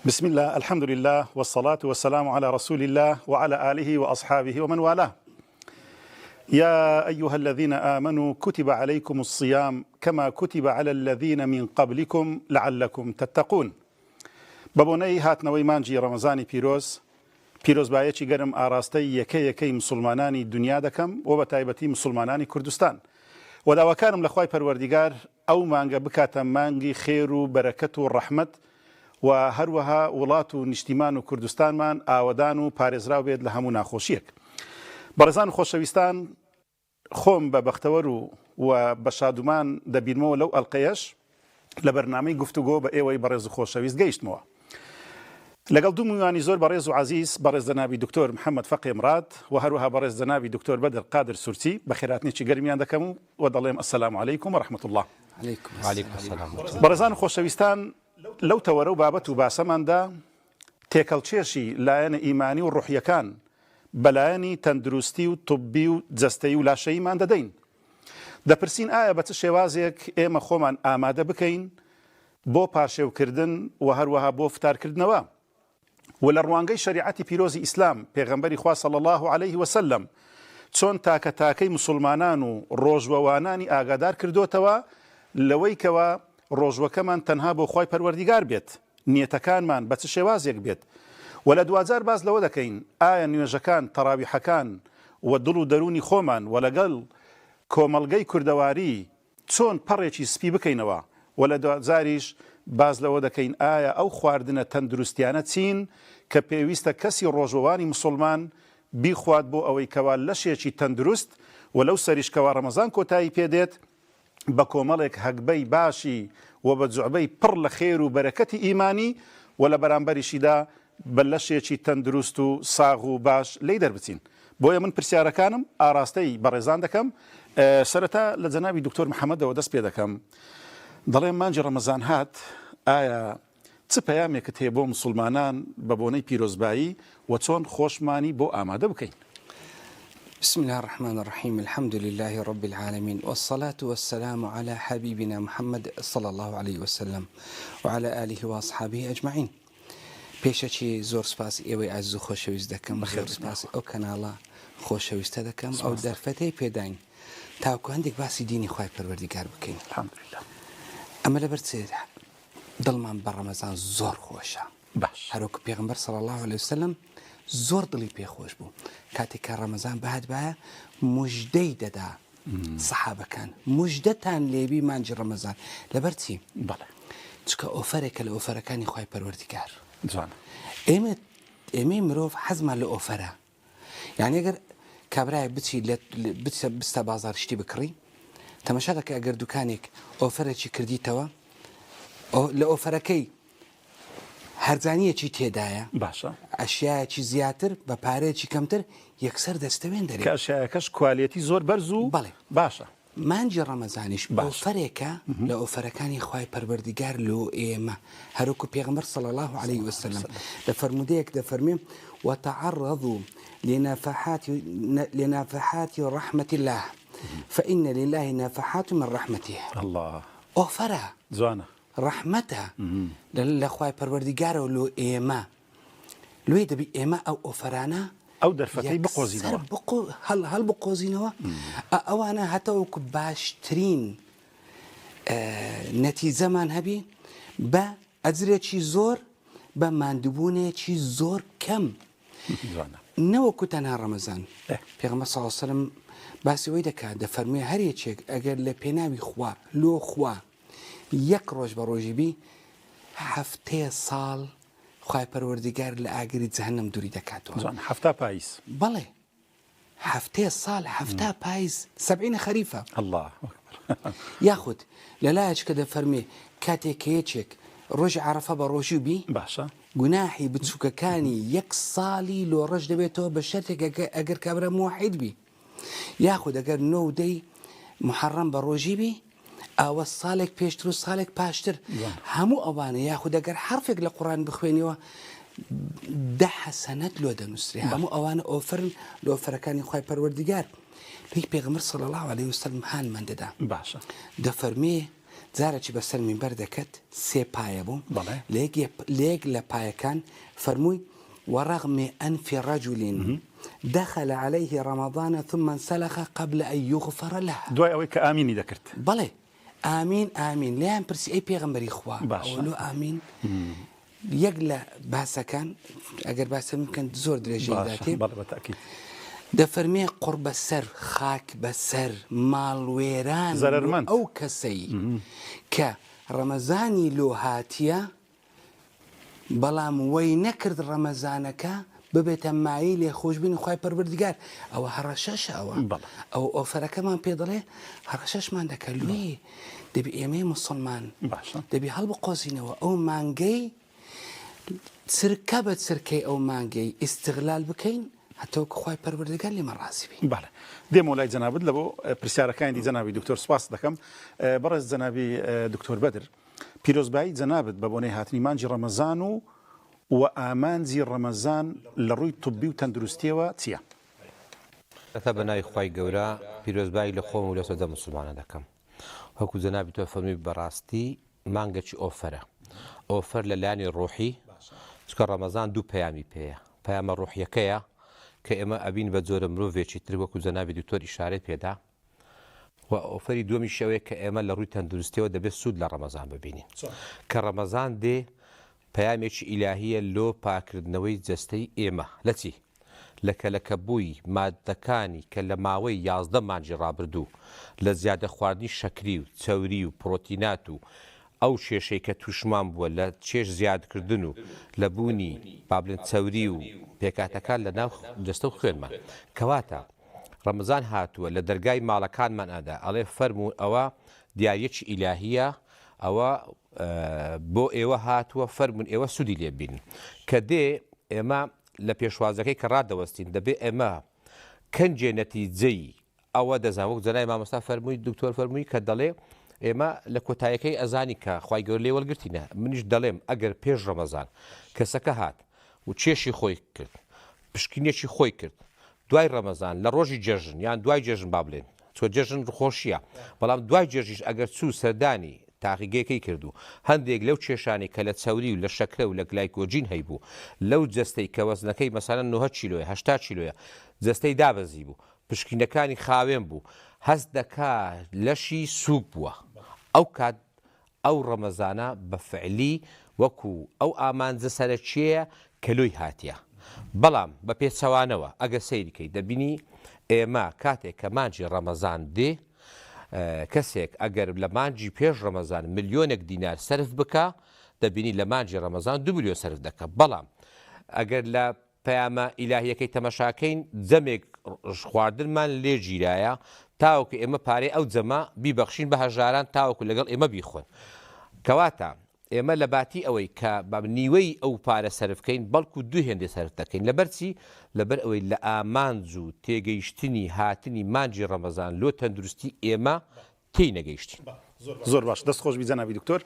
بسم الله، الحمد لله، والصلاة والسلام على رسول الله وعلى آله وأصحابه ومن والاه. يا أيها الذين آمنوا كتب عليكم الصيام كما كتب على الذين من قبلكم لعلكم تتقون. بەبوونەی هاتنەوەی مانجی ڕەمەزانی پیرۆزبایەکی گەرم ئاراستەی یەکەی مسلمانانی دنیا دەکەم و بە تایبەتی مسلمانانی کوردستان و داواکارم لە خوای پەروەردیگار ئەو مانگە بکاتە مانگی خێر و بەرەکەت و ڕەحمەت و هەروەها وڵات و نیشتیمان و کوردستانمان ئاوەدان و پارێزراو بێت لە هەموو ناخۆشیەک. بەڕێزان و خۆشەویستان، خۆم بە بەختەوەر و بە شادومان دەبینمەوە لەو ئەڵقەیەش لە بەرنامەی گفتوگۆ بە ئێوەی بەڕێز و خۆشەویست گەیشتمەوە لەگەڵ دوو میوانی زۆر بەڕێز و عزیز، بەڕێز جەنابی دکتۆر محەممەد فەقێ مراد و هەروەها بەڕێز جەنابی دکتۆر بەدر قادر سورچی بە خێراتنێکی گەرمیان دەکەم و دەڵێم ئەسەلام عەلەیکوم و ڕەحمەت الله. بەڕێزان و خۆشەویستان، لەو تەوەرە و بابەت و باسەماندا تێکەڵچێشی لایەنە ئیمانی و ڕوحیەکان بەلایەنی تەندروستی و توبی و جەستەیی و لاشەییمان دەدەین. دەپرسین ئایا بە چ شێوازێک ئێمە خۆمان ئامادە بکەین بۆ پاشێوکردن و هەروەها بۆ فتارکردنەوە و لە ڕوانگەی شەریعەتی پیرۆزی ئیسلام پێغەمبەری خوا صلی الله علیه وسلم چۆن تاکەتاکەی مسلمانان و ڕۆژوەوانانی ئاگادار کردوتەوە لەوەی کەوە ڕۆژوەکەمان تەنها بۆ خوای پەروەردیگار بێت، نیەتەکانمان بە چ شێوازێک بێت و لە دوازار باز لەوە دەکەین ئایا نوێژەکان، تەراویحەکان و دڵ و دەرونی خۆمان و لەگەڵ کۆمەڵگەی کوردەواری چۆن پەڕێکی سپی بکەینەوە و لە دوازاریش باز لەوە دەکەین ئایا ئەو خواردنە تەندروستیانە چین کە پێویستە کەسی ڕۆژوەوانی مسلمان بیخوات بۆ ئەوەی کەوا لەشێکی تەندروست و لەو سەریشکەوە ڕەمەزان کۆتایی پێدێت بە کۆمەڵێک هەگبەی باشی و بە جوعبەی پڕ لە خێر و بەرەکەتی ئیمانی و لە بەرامبەریشیدا بە لەشێکی تەندروست و ساغ و باش لی دەربچین. بۆیە من پرسیارەکانم ئاراستەی بەڕێزان دەکەم. سەرەتا لە جەنابی دکتۆر محەممەدەوە دەست پێ دەکەم. دەڵێم مانجی ڕەمەزان هات، ئایا چ پەیامێکت هەیە بۆ مسلمانان بە بۆنەی پیرۆزبایی و چۆن خۆشمانی بۆ ئامادە بکەین؟ بسم الله الرحمن الرحيم. الحمد لله رب العالمين، والصلاة والسلام على حبيبنا محمد صلى الله عليه وسلم وعلى آله وأصحابه أجمعين. پێشەکی زۆر سپاس ئێوەی ئاز و خۆشەویست دەکەم، زۆر سپاس ئەو کەناڵە خۆشەویستە دەکەم ئەو دەرفەتەی پێداین تاوکو هەندێک باسی دینی خوای پەروەردیگار بکەین. الحەمدولله. ئەمە لەبەر چێ دڵمان بە ڕەمەزان زۆر خۆشە. باش. هەروەکو پێغەمبەر صلی الله عليه وسلم زۆر دڵی پێخۆش بوو کاتێک کە ڕەمەزان بەهات بایە موژدەی دەدا سەحابەکان، موژدەتان لێبی مانجی ڕەمەزان. لەبەر چی؟ بەڵێ، چکە ئۆفەرێکە لە ئۆفەرەکانی خوای پەروەردیگار. جوانە. ئێمەی مرۆڤ حەزمان لە ئۆفەرە. یعنی ئەگەر کابرایە بستە بازار شتی بکڕی، تەمەشا دەکە ئەگەر دوکانێک ئۆفەرێکی کردیتەوە لە ئۆفەرەکەی هەرزانیەکی تێدایە، باشە، ئەشیایەکی زیاتر بە پارەیەکی کەمتر یەکسەر دەستەوێن دەرێت کە ئەشیایەکەش کوالیەتی زۆر بەرز و بەڵێ باشە. مانجی ڕەمەزانیش ئۆفەرێکە لە ئۆفەرەکانی خوای پەروەردیگار لۆ ئێمە. هەروەکو پێغەمبەر صلی الله عليه وسلم لە فەرمودەیەک دەفەرمێ وتعرضوا لنافحات رحمة الله فإن لله نافحات من رحمته. الله. ئۆفەرە جوانە، ڕەحمەتە لە خوای پەروەردیگارەوە لۆ ئێمە. لێ دەبی ئێمە ئەو ئۆفەرانە ئەو دەرفەتەی بقۆزینەوە، هەڵ بقۆزینەوە. ئەوانە هەتاوەکو باشترین نەتیجەمان هەبی بە ئەجرێکی زۆر، بە ماندووبوونێکی زۆر کەم، نەوەکو تەنها ڕەمەزان. پێغەمبەر صلی الله علیه وسلم باسی وەی دەکات، دەفەرموێ هەر یەکێک ئەگەر لە پێناوی خوا لۆ خوا یەک ڕۆژ بە ڕۆژی بی، هەفتەیە ساڵ خوای پەروەردیگار لە ئاگری جەهەنەم دووری دەکاتەوە. هەفتا پاییز. بەڵێ، هەفتەیە ساڵ، هەفتا پاییز، 70 خەریفە. الله. یاخود لەلایەک کە دەفەرمێ کاتێک کە یەکێک ڕۆژی عەرەفە بە ڕۆژی بی، باشە، گوناحی بچووکەکانی یەک ساڵی لۆ ڕەش دەبێتەوە بە شەرتێک ئەگەر کابرا موحید بی. یاخود ئەگەر 9 دەی محەڕەم بە ڕۆژی بی، ئەوە ساڵێک پێشتر و ساڵێک پاشتر. هەموو ئەوانە یاخود ئەگەر حرفێک لە قورئان بخوێنیەوە 10 حەسەنەت لۆ دەنووسرێ. هەموو ئەوانە ئۆفەرن لە ئۆفەرەکانی خوای پەروەردیگار. پێغەمبەر صلی الله عليه وسلم هانمان دەدا. باشە، دەفەرمێ جارێکی بەسەر مینبەر دەکەت سێ پایە بوو بەڵێ. لێک لە پایەکان فەرمووی ورغم أنف رجل دخل عليه رمضان ثم انسلخ قبل أن يغفر له دوای ئەوەی کە ئامینی دەکرد بەڵێ ئامین ئامین لیان پرسی ئەی پێغەمبەری خوا باشە. ئەوەلو ئامین یەک لە باسەکان ئەگەر باسە بکەن زۆر درێژەی داتێ بەڵێ بەتاکید دەفەرمێ قڕ بەسەر خاک بەسەر ماڵوێران زەرەرمەند. ئەو کەسەی کە ڕەمەزانی لۆ هاتیە بەڵام وەی نەکرد ڕەمەزانەکە ببێتە مایی لێ خۆشببینی خی پەروەردگار ئەوە هەڕەشەش ئەوە بەڵێ. ئەو ئۆفەرەکەمان پێ دەڵێ هەڕەشەشمان دەکە لوێ دەبی ئێمەی مسلمان باشە. دەبی هەڵبقۆزینەوە ئەو مانگەی چرکە بە چرکەی ئەو مانگەی ئیستغلال بکەین هەتەوە خی پەروەردگار لێمە ڕازی بین. بەڵێ دێمە لای جەنابەت لە بۆ پرسیارەکانی جەنابی دکتۆر سوپاس دەکەم بەڕێز جەنابی دکتۆر بەدر پیرۆزبایی جەنابەت بە بۆنەی هاتنی مانجی ڕەمەزان و ئامانجی ڕەمەزان لە ڕووی توبی و تەندروستیەوە چییە؟ ئەتا بەناوی خی گەورە پیرۆزبایی لە خۆم و لە سەردە مسلمانە دەکەم وەکو جەنابی تۆ فەرمی بەڕاستی مانگەکی ئۆفەرە ئۆفەر لە لایانی ڕۆحی چکە ڕەمەزان دوو پەیامی پێەیە پەیامە ڕۆحیەکەیە کە ئێمە ئەبین بە جۆرە مرۆڤێکی تر وەکو جەنابی دکتۆر ئیشارەت پێدا و ئۆفەری دووەمی شەوەیە کە ئێمە لە ڕووی تەندروستیەوە دەبێت سوود لە ڕەمەزان ببینین کە ڕەمەزان دێ پەیامێکی ئیلاهیە لۆ پاکردنەوەی جەستەی ئێمە لە چی؟ لە کەلەکەبووی مادەکانی کە لە ماوەی 11 مانجی ڕابردوو لە زیادە خواردنی شەکری و چەوری و پرۆتینات و ئەو کێشەی کە تووشمان بووە لە چێش زیادکردن و لە بوونی بابلن چەوری و پێکاتەکان لە ناو جەستە و خوێنمان کەواتە ڕەمەزان هاتووە لە دەرگای ماڵەکانمان ئادا ئەڵێ فەرموو ئەوە دیارەکی ئیلاهیە ئەوە بۆ ئێوە هاتووە فەرمون ئێوە سوودی لێ بین کە دێ ئێمە لە پێشوازەکەی کە ڕادەوەستین دەبێ ئێمە کەنجێ نەتیجەی ئەوە دەزانوەک جەنای مامۆستا فەرمووی دکتۆر فەرمووی کە دەڵێ ئێمە لە کۆتاییەکەی ئەزانی کە خی گەور لێ وەرگرتینە منیش دەڵێم ئەگەر پێش ڕەمەزان کەسەکە هات و چێشی خۆی کرد پشکنێکی خۆی کرد دوای ڕەمەزان لە ڕۆژی جێژن یان دوای جێژن با بڵێن چۆ جێژن خۆشیە بەڵام دوای جێژیش ئەگەر چوو سەردانی تاقیگەکەی کردو هەندێک لەو کێشانی کە لە چاوری و لە شەکرە و لە گلایکۆجین هەیبوو لەو جەستەی کە وەزنەکەی مەسەلەن 9 کیلۆیە 80 کیلۆیە جەستەی دابەزی بوو پشکینەکانی خاوێن بوو هەست دەکات لەشی سووک بووە ئەو کات ئەو ڕەمەزانە بە فعلی وەکو ئەو ئامانجە سەرچیەیە کە لۆی هاتیە بەڵام بە پێچەوانەوە ئەگە سەیریکەی دەبینی ئێمە کاتێک کە مانجی ڕەمەزان دێ کەسێک ئەگەر لە مانجی پێش ڕەمەزان ملیۆنێک دینار سەرف بکە دەبینی لە مانجی ڕەمەزان 2 میلیۆن سەرف دەکە بەڵام ئەگەر لە پەیامە ئیلاهیەکەی تەمەشاکەین جەمێک خواردنمان لێ گیرایە تاوەکو ئێمە پارەی ئەو جەمە بیبەخشین بە هەژاران تاوەکو لەگەڵ ئێمە بیخۆن کەواتە ئێمە لە باتی ئەوەی کە نیوەی ئەو پارە سەرفکەین بەڵکو دوو هێندێ سەرف دەکەین لەبەرچی لەبەر ئەوەی لە ئامانج و تێگەیشتنی هاتنی مانجی ڕەمەزان لۆ تەندروستی ئێمە تێی نەگەیشتین زۆر باش دەست خۆش بی جەنابی دکتۆر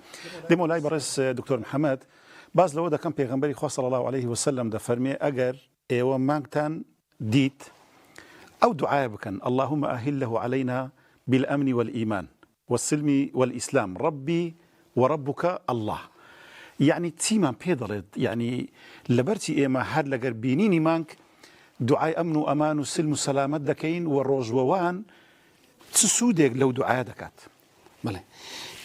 دێمە لای بەڕێز دکتۆر محەممەد باز لەوە دەکەم پێغەمبەری خوا صلی الله عليه وسلم دەفەرمێ ئەگەر ئێوە مانگتان دیت ئەو دوعایە بکەن اللهم أهله علينا بالأمن والإيمان والسلم والإسلام ربي وربك الله يعني تيمان بيدرد يعني لبرتي إما هاد لقر بينيني مانك دعاء أمن وأمان وسلم وسلامة دكين والرجوان تسودك لو دعاء دكات بله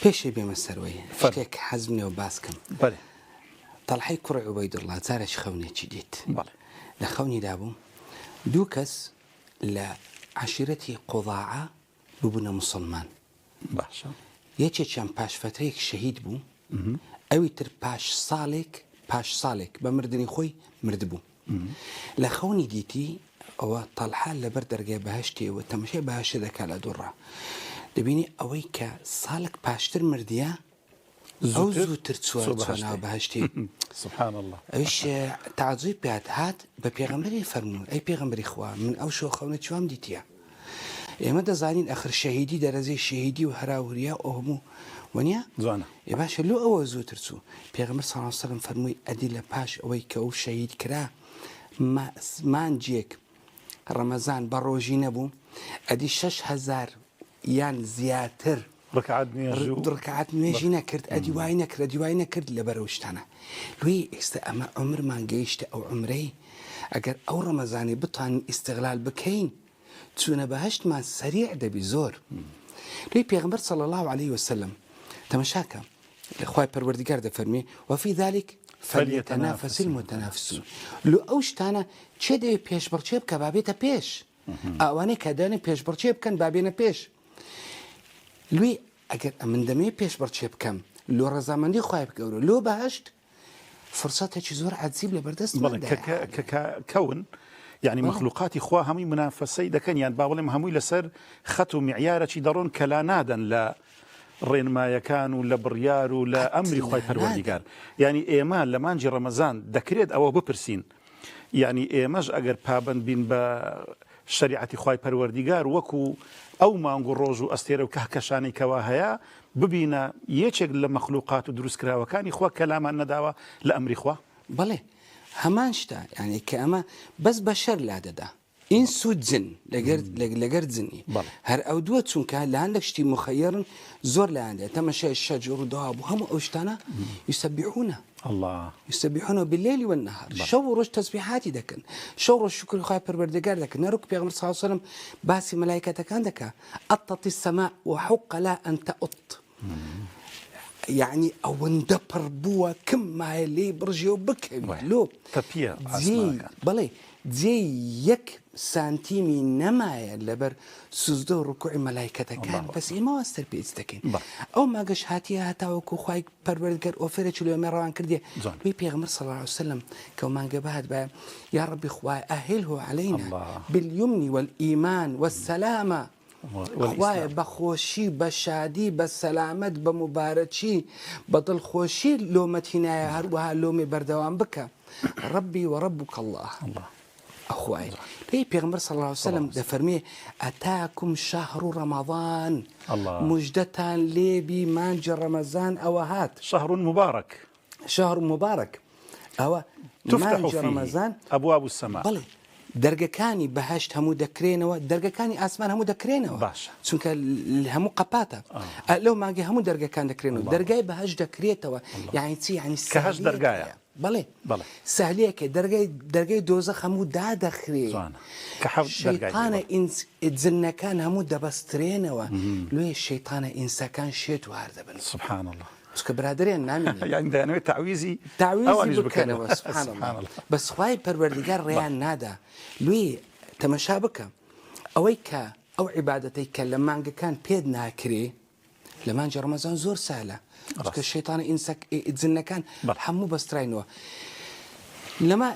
پێشی بێمە سەروەیە شتێک حەزمنێ و باسکەم بله تەڵحەی کوڕی عوبەیدوڵڵا جارێک خەونێکی دیت بله لە خەونی دابوو دوو کەس لە عشیرەتی قوضاعە ببوونە مسلمان باشە یەکێکیان پاش فترەیەک شەهید بوو ئەوی تر پاش ساڵێک بە مردنی خۆی مردبوو لە خەونی دیتی ئەوە تەڵحە لەبەر دەرگای بەهشتیەوە تەماشای بەهشتە دەکات لە دووڕە دەبینی ئەوەی کە ساڵێک پاشتر مردیە ئەو زووتر چوە بەهشتی سبحان الله ئەویش تعجوی پێات هات بە پێغەمبەری فەرموون ئەی پێغەمبەری خوا من ئەو شۆ خەونە چوام دیتیە ئێمە دەزانین ئەخر شەهیدی دەرەزەی شەهیدی و هەراوریا ئەو هەموو وەنیە جوانە ێ باشە لۆ ئەوە زووتر چوو پێغەمبەر صلی الله علیه وسلم فەرمووی ئەدی لە پاش ئەوەی کە ئەو شەهید کرا مانجێک ڕەمەزان بە ڕۆژی نەبوو ئەدی 6,000 یان زیاتر ڕکعات نوێژی نەکرد ئەدیوای نەکرد ئەدیوای نەکرد لە بەرەو شتانە لێ ئێستا ئەمە عمرمان گەیشتە ئەو عمرەی ئەگەر ئەو ڕەمەزانی بتوانین ئیستیغلال بکەین چوونە بەهەشتمان سەریع دەبی زۆر لێ پێغەمبەر صلی الله عليه وسلم تەماشاکە خوای پەروەردگار دەفەرمێ وفي ذلك فليتنافس المتنافسون لو ئەو شتانە چێ دەوێت پێشبڕچێ بکە بابێتە پێش ئەوانەی کە دەنێ پێشبڕچێ بکەن بابێنە پێش لێ ئەگەر ئەمن دەمێ پێشبڕچێ بکەم لۆ ڕەزامەندی خوای بگەورە لۆ بەهەشت فرسەتێکی زۆر عەجیب لە بەردەستماندا کەون يعني مخلوقاتی خوا هەمووی منافەسەی دەکەن یان با بڵێم هەمووی لەسەر خەت و معیارەکی دەڕۆن کە لا نادەن لە ڕێنمایەکان و لە بڕیار و لە ئەمری خوای پەروەردگار ینی ئێمە لە مانجی ڕەمەزان دەکرێت ئەوە بپرسین ینی ئێمەش ئەگەر پابند بین بە شریعەتی خوای پەروەردگار وەکو ئەو مانگ و ڕۆژ و ئەستێرە و کەهکەشانەی کەوا هەیە ببینە یەکێک لە مەخلوقات و دروستکراوەکانی خوا کەلامان نەداوە لە ئەمری خوا بەڵێ هەمان شتە یعنی کە ئەمە بەس بە شەر لا دەدا این سوود جن لەگەر جنی هەر ئەو دووە چونکە لە هەندێک شتی مخەیەرن زۆر لایەندێت تەمەشای شەجر و دوا بوو هەموو ئەو شتانە یسەبیحونە الله يسبحون بالليل والنهار شو روش تسبيحاتي دكن شو روش شكر خاي پروردگار دكن نروك بيغمبر صلى الله عليه وسلم باسي ملائكة كان دكا أطت السماء وحق لا أن تأط يعني أو اندبر بوا كم ما اللي برجيو بك لو تبيا زي بلي زي يك سانتيمي نمايا لبر سوزدو ركوع ملائكة كان بس إما واستر بيستكين أو ما قش هاتيها هتاوكو خواي پروردگار أوفرت شلو يومي روان كردية بي بيغمر صلى الله عليه وسلم كو ما قبهد بقى يا ربي خواي أهله علينا باليمن والإيمان والسلامة خواي بخوشي بشادي بسلامت بمباركي بدل خوشي لومتنا هروها لومي بردوان بك ربي وربك الله أخوي ليه بيغمبر صلى الله عليه وسلم دفرميه أتاكم شهر رمضان الله مجدتان ليبي مانج رمضان أو هات شهر مبارك شهر مبارك أو تفتح مانج فيه رمضان أبواب السماء بلي دەرگەکانی بەهەشت هەموو دەکرێنەوە دەرگەکانی ئاسمان هەموو دەکرێنەوە چونکە هەموو قەپاتە لەو مانگی هەموو دەرگەکان دەکرێنەوە دەرگای بەهەشت دەکرێتەوە یعنی چی یعنی کەهەشت دەرگایە بەڵێ سەهلەیەکە دەرگای دۆزەخ هەموو دادەخرێ شەیطانە جنەکان هەموو دەبەسترێنەوە لێ شەیطانە ئینسەکان شێت و هەر دەبن سبحان الله چکە برادریان نامێنێ يعني دەیانەوێت تعویزی بکەنەوە سبحان الله بەس خوای پەروەردگار ڕێیان نادا لێ تەمەشا بکە ئەوەی کە ئەو عیبادەتەی کە لە مانگەکان پێت ناکرێ لە مانجی ڕەمەزان زۆر سالە کە شەیطانە جنەکان هەموو بەستراینەوە لەما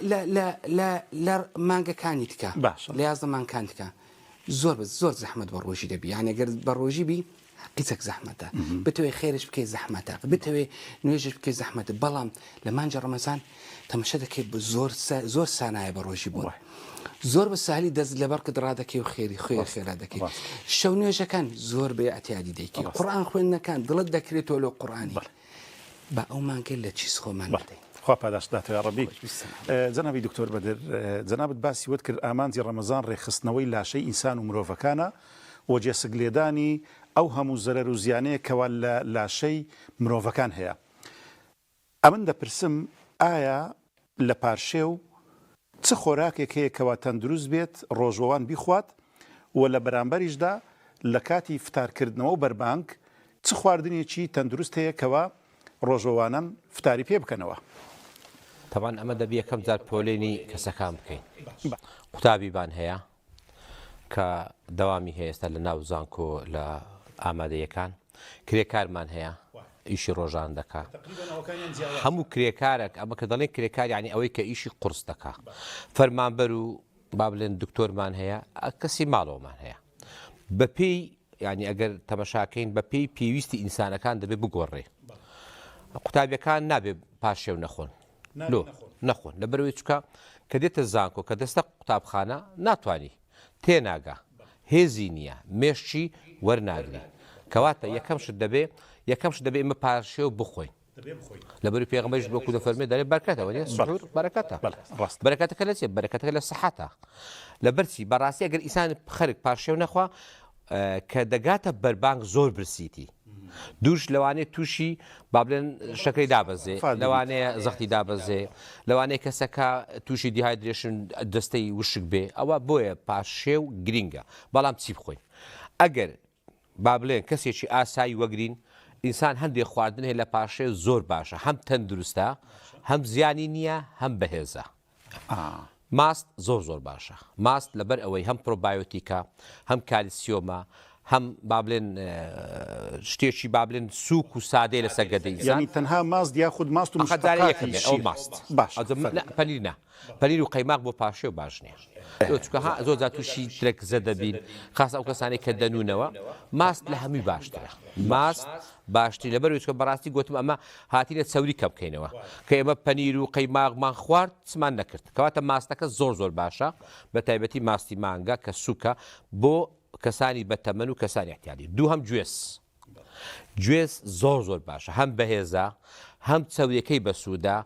لە مانگەکانی تکە لە یازدەمانکان تکە زۆر زەحمەت بە ڕۆژی دەبی یعنی ئەگەر بە ڕۆژی بی قیسەک زەحمەتە بتەوێ خێرش بکەی زەحمەتە بتەوێ نوێژش بکەی زەحمەتە بەڵام لە مانجی ڕەمەزان تەمەشا دەکەی زۆر سانایە بە ڕۆژی بۆ زۆر بە ساهلی دەست لەبەرکت ڕادەکەی و خێرا دەکەی شەو نوێژەکان زۆر بە ئەتیادی دەیکەی قورئان خوێندنەکان دڵت دەکرێتەوە لەو قورئانی بە ئەو مانگە لە چیز خۆمان بدەین خوا پاداشداتە یا ڕەبی جەنابی دکتۆر بەدر جەنابەت باسی وت کرد ئامانجی ڕەمەزان ڕێخستنەوەی لاشەی ئینسان و مرۆڤەکانە و جێسەگلێدانی ئەو هەموو زەرەر و زیانەیە کەوا لە لاشەی مرۆڤەکان هەیە ئەمن دەپرسم ئایا لە پارشێو چ خۆراکێک هەیە کەوا تەندروست بێت ڕۆژەوان بیخوات و لە بەرامبەریشدا لە کاتی فتارکردنەوە و بەربانگ چ خواردنێکی تەندروست هەیە کەوا ڕۆژەوانان فتاری پێ بکەنەوە طبعا ئەمە دەبی یەکەم جار پۆلێنی کەسەکان بکەین قوتابیبان هەیە کە دەوامی هەیە ئێستا لە ناو زانکۆ لە ئامادەیەکان کرێکارمان هەیە ئیشی ڕۆژان دەکات هەموو کرێکارێک ئەمە کە دەڵێن کرێکار یعنی ئەوەی کە ئیشی قورس دەکات فەرمانبەر و با بڵێن دکتۆرمان هەیە کەسی ماڵەوەمان هەیە بەپێی یعنی ئەگەر تەمەشاکەین بەپێی پێویستی ئینسانەکان دەبێت بگۆڕێ قوتابیەکان نابێت پاشێو نەخۆن نەخۆن لەبەرەوەی چکە کە دێتە زانکۆ کە دەستە قوتابخانە ناتوانانی تێناگا هێزی نییە مێشتی وەرناگری کەواتە یەکەمشت دەبێت ئمە پاشێو بخۆین لەبەر پێغەمبەریش بۆکو دەفەرمێ دەڵێ بەرەکەتەوە سحور بەرەکەتە بەرەکەتەکە لە چێ بەرەکەتەکە لە سەحەتە لەبەرچی بەڕاستی ئەگەر ئینسان خەرک پاشێو نەخوا کە دەگاتە بەربانگ زۆر برسیتی دووش لەوانەیە تووشی با بڵێن شەکرەی دابەزێ لەوانەیە زەختی دابەزێ لەوانەیە کەسەکە تووشی دیهایدرێشن دەستەی وشک بێ ئەوە بۆیە پاشێ و گرینگە بەڵام چی بخۆین ئەگەر با بڵێن کەسێکی ئاسایی وەگرین ئینسان هەندێک خواردن هەیە لە پاشێ زۆر باشە هەم تەندروستە هەم زیانی نییە هەم بەهێزە ماست زۆر باشە ماست لەبەر ئەوەی هەم پرۆبایۆتیکە هەم کالیسیۆمە هەم با بڵێن شتێکی با بڵێن سووک و سادەی لەسەر گەدەی ینی تەنها ماست یاخود ماست و ئەو ماست باش پەنیر پەنیر و قەیماق بۆ پاشێ و باش نییە چکە زۆر جا تووشی درێکزە دەبین خاص ئەو کەسانی کە دەنوونەوە ماست لە هەمووی باشترە ماست باشتری لەبەر چکە بەڕاستی گوتم ئەمە هاتیە چەوری کە بکەینەوە کە ئێمە پەنیر و قەیماغمان خوارد چمان نەکرد کەواتە ماستەکە زۆر باشە بە تایبەتی ماستی مانگا کە سووکە بۆ کەسانی بەتەمەن و کەسانی احتیاجی دوو هەم گوێز زۆر باشە هەم بەهێزە هەم چەوریەکەی بەسوودا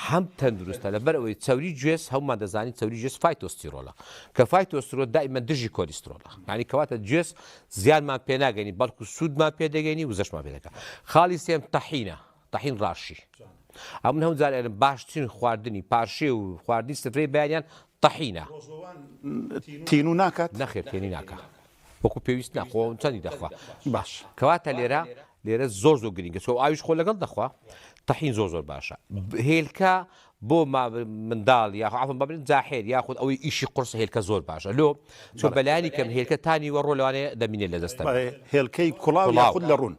هەم تەندروستە لەبەر ئەوەی چەوری گوێز هەمومان دەزانین چەوری گوێز فایتۆستیرۆڵە کە فایتۆستیرۆل دائیمەن دژی کۆلیسترۆڵە یعنی کەواتە گوێز زیانمان پێ ناگەنی بەڵکو سوودمان پێ دەگەنی و زەشمان پێ دەکات خاڵی سێم تەحین ڕاشی ئەو من هەمجار ئێرم باشترین خواردنی پاشێ و خواردنی سفرەی بەیانیان تەحینە تین و ناکات نەخێر تێنی ناکات وەکو پێویست ناخۆ چەندی دەخوا باش کەواتە لێرە زۆر گرینگە چۆ ئاویش خۆ لەگەڵ دەخوا تەحین زۆر باشە هێلکە بۆ منداڵ یا عفوا بابن زاحێر یاخود ئەوەی ئیشی قورس هێلکە زۆر باشە لۆ چۆ بەلایانی کەم هێلکە تانی وەڕۆ لەوانەیە دەمینێت لە دەستە هێلکەی کوڵاو یاخود لە ڕوون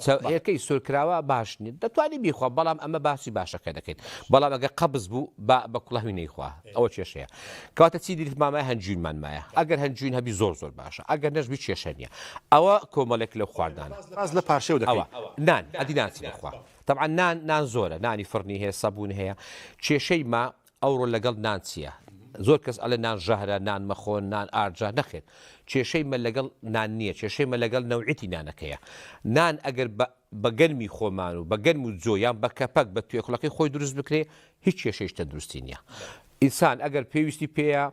هێلکەی سۆرکراوە باش نیە دەتوانانی بیخوا بەڵام ئەمە باسی باشەکە دەکەیت بەڵام ئەگە قەبز بوو بە کوڵاوی نەیخوا ئەوە کێشەیە کەواتە چی دیت مامای هەنجوینمانمایە ئەگەر هەنجوین هەبی زۆر باشە ئەگەر نەشبی کێشە نییە ئەوە کۆمەڵێک لەو خواردانە باز لە پاشێ دەکەوە نان ئەدی نانچی بخوا طبعا نان زۆرە نانی فڕنی هەیە سەبوون هەیە کێشەی ما ئەوڕۆ لەگەڵ نان چییە زۆر کەس ئەلە نان ژەهرە نان مەخۆن نان ئاجا نەخێت کێشەی مە لەگەڵ نان نییە کێشەی مە لەگەڵ نەوعیتی نانەکەیە نان ئەگەر بە گەرمی خۆمان و بە گەرم و جۆیان بە کەپەک بە توێکڵەکەی خۆی دروست بکرێ هیچ کێشەیش تەندروستی نییە ئینسان ئەگەر پێویستی پێیە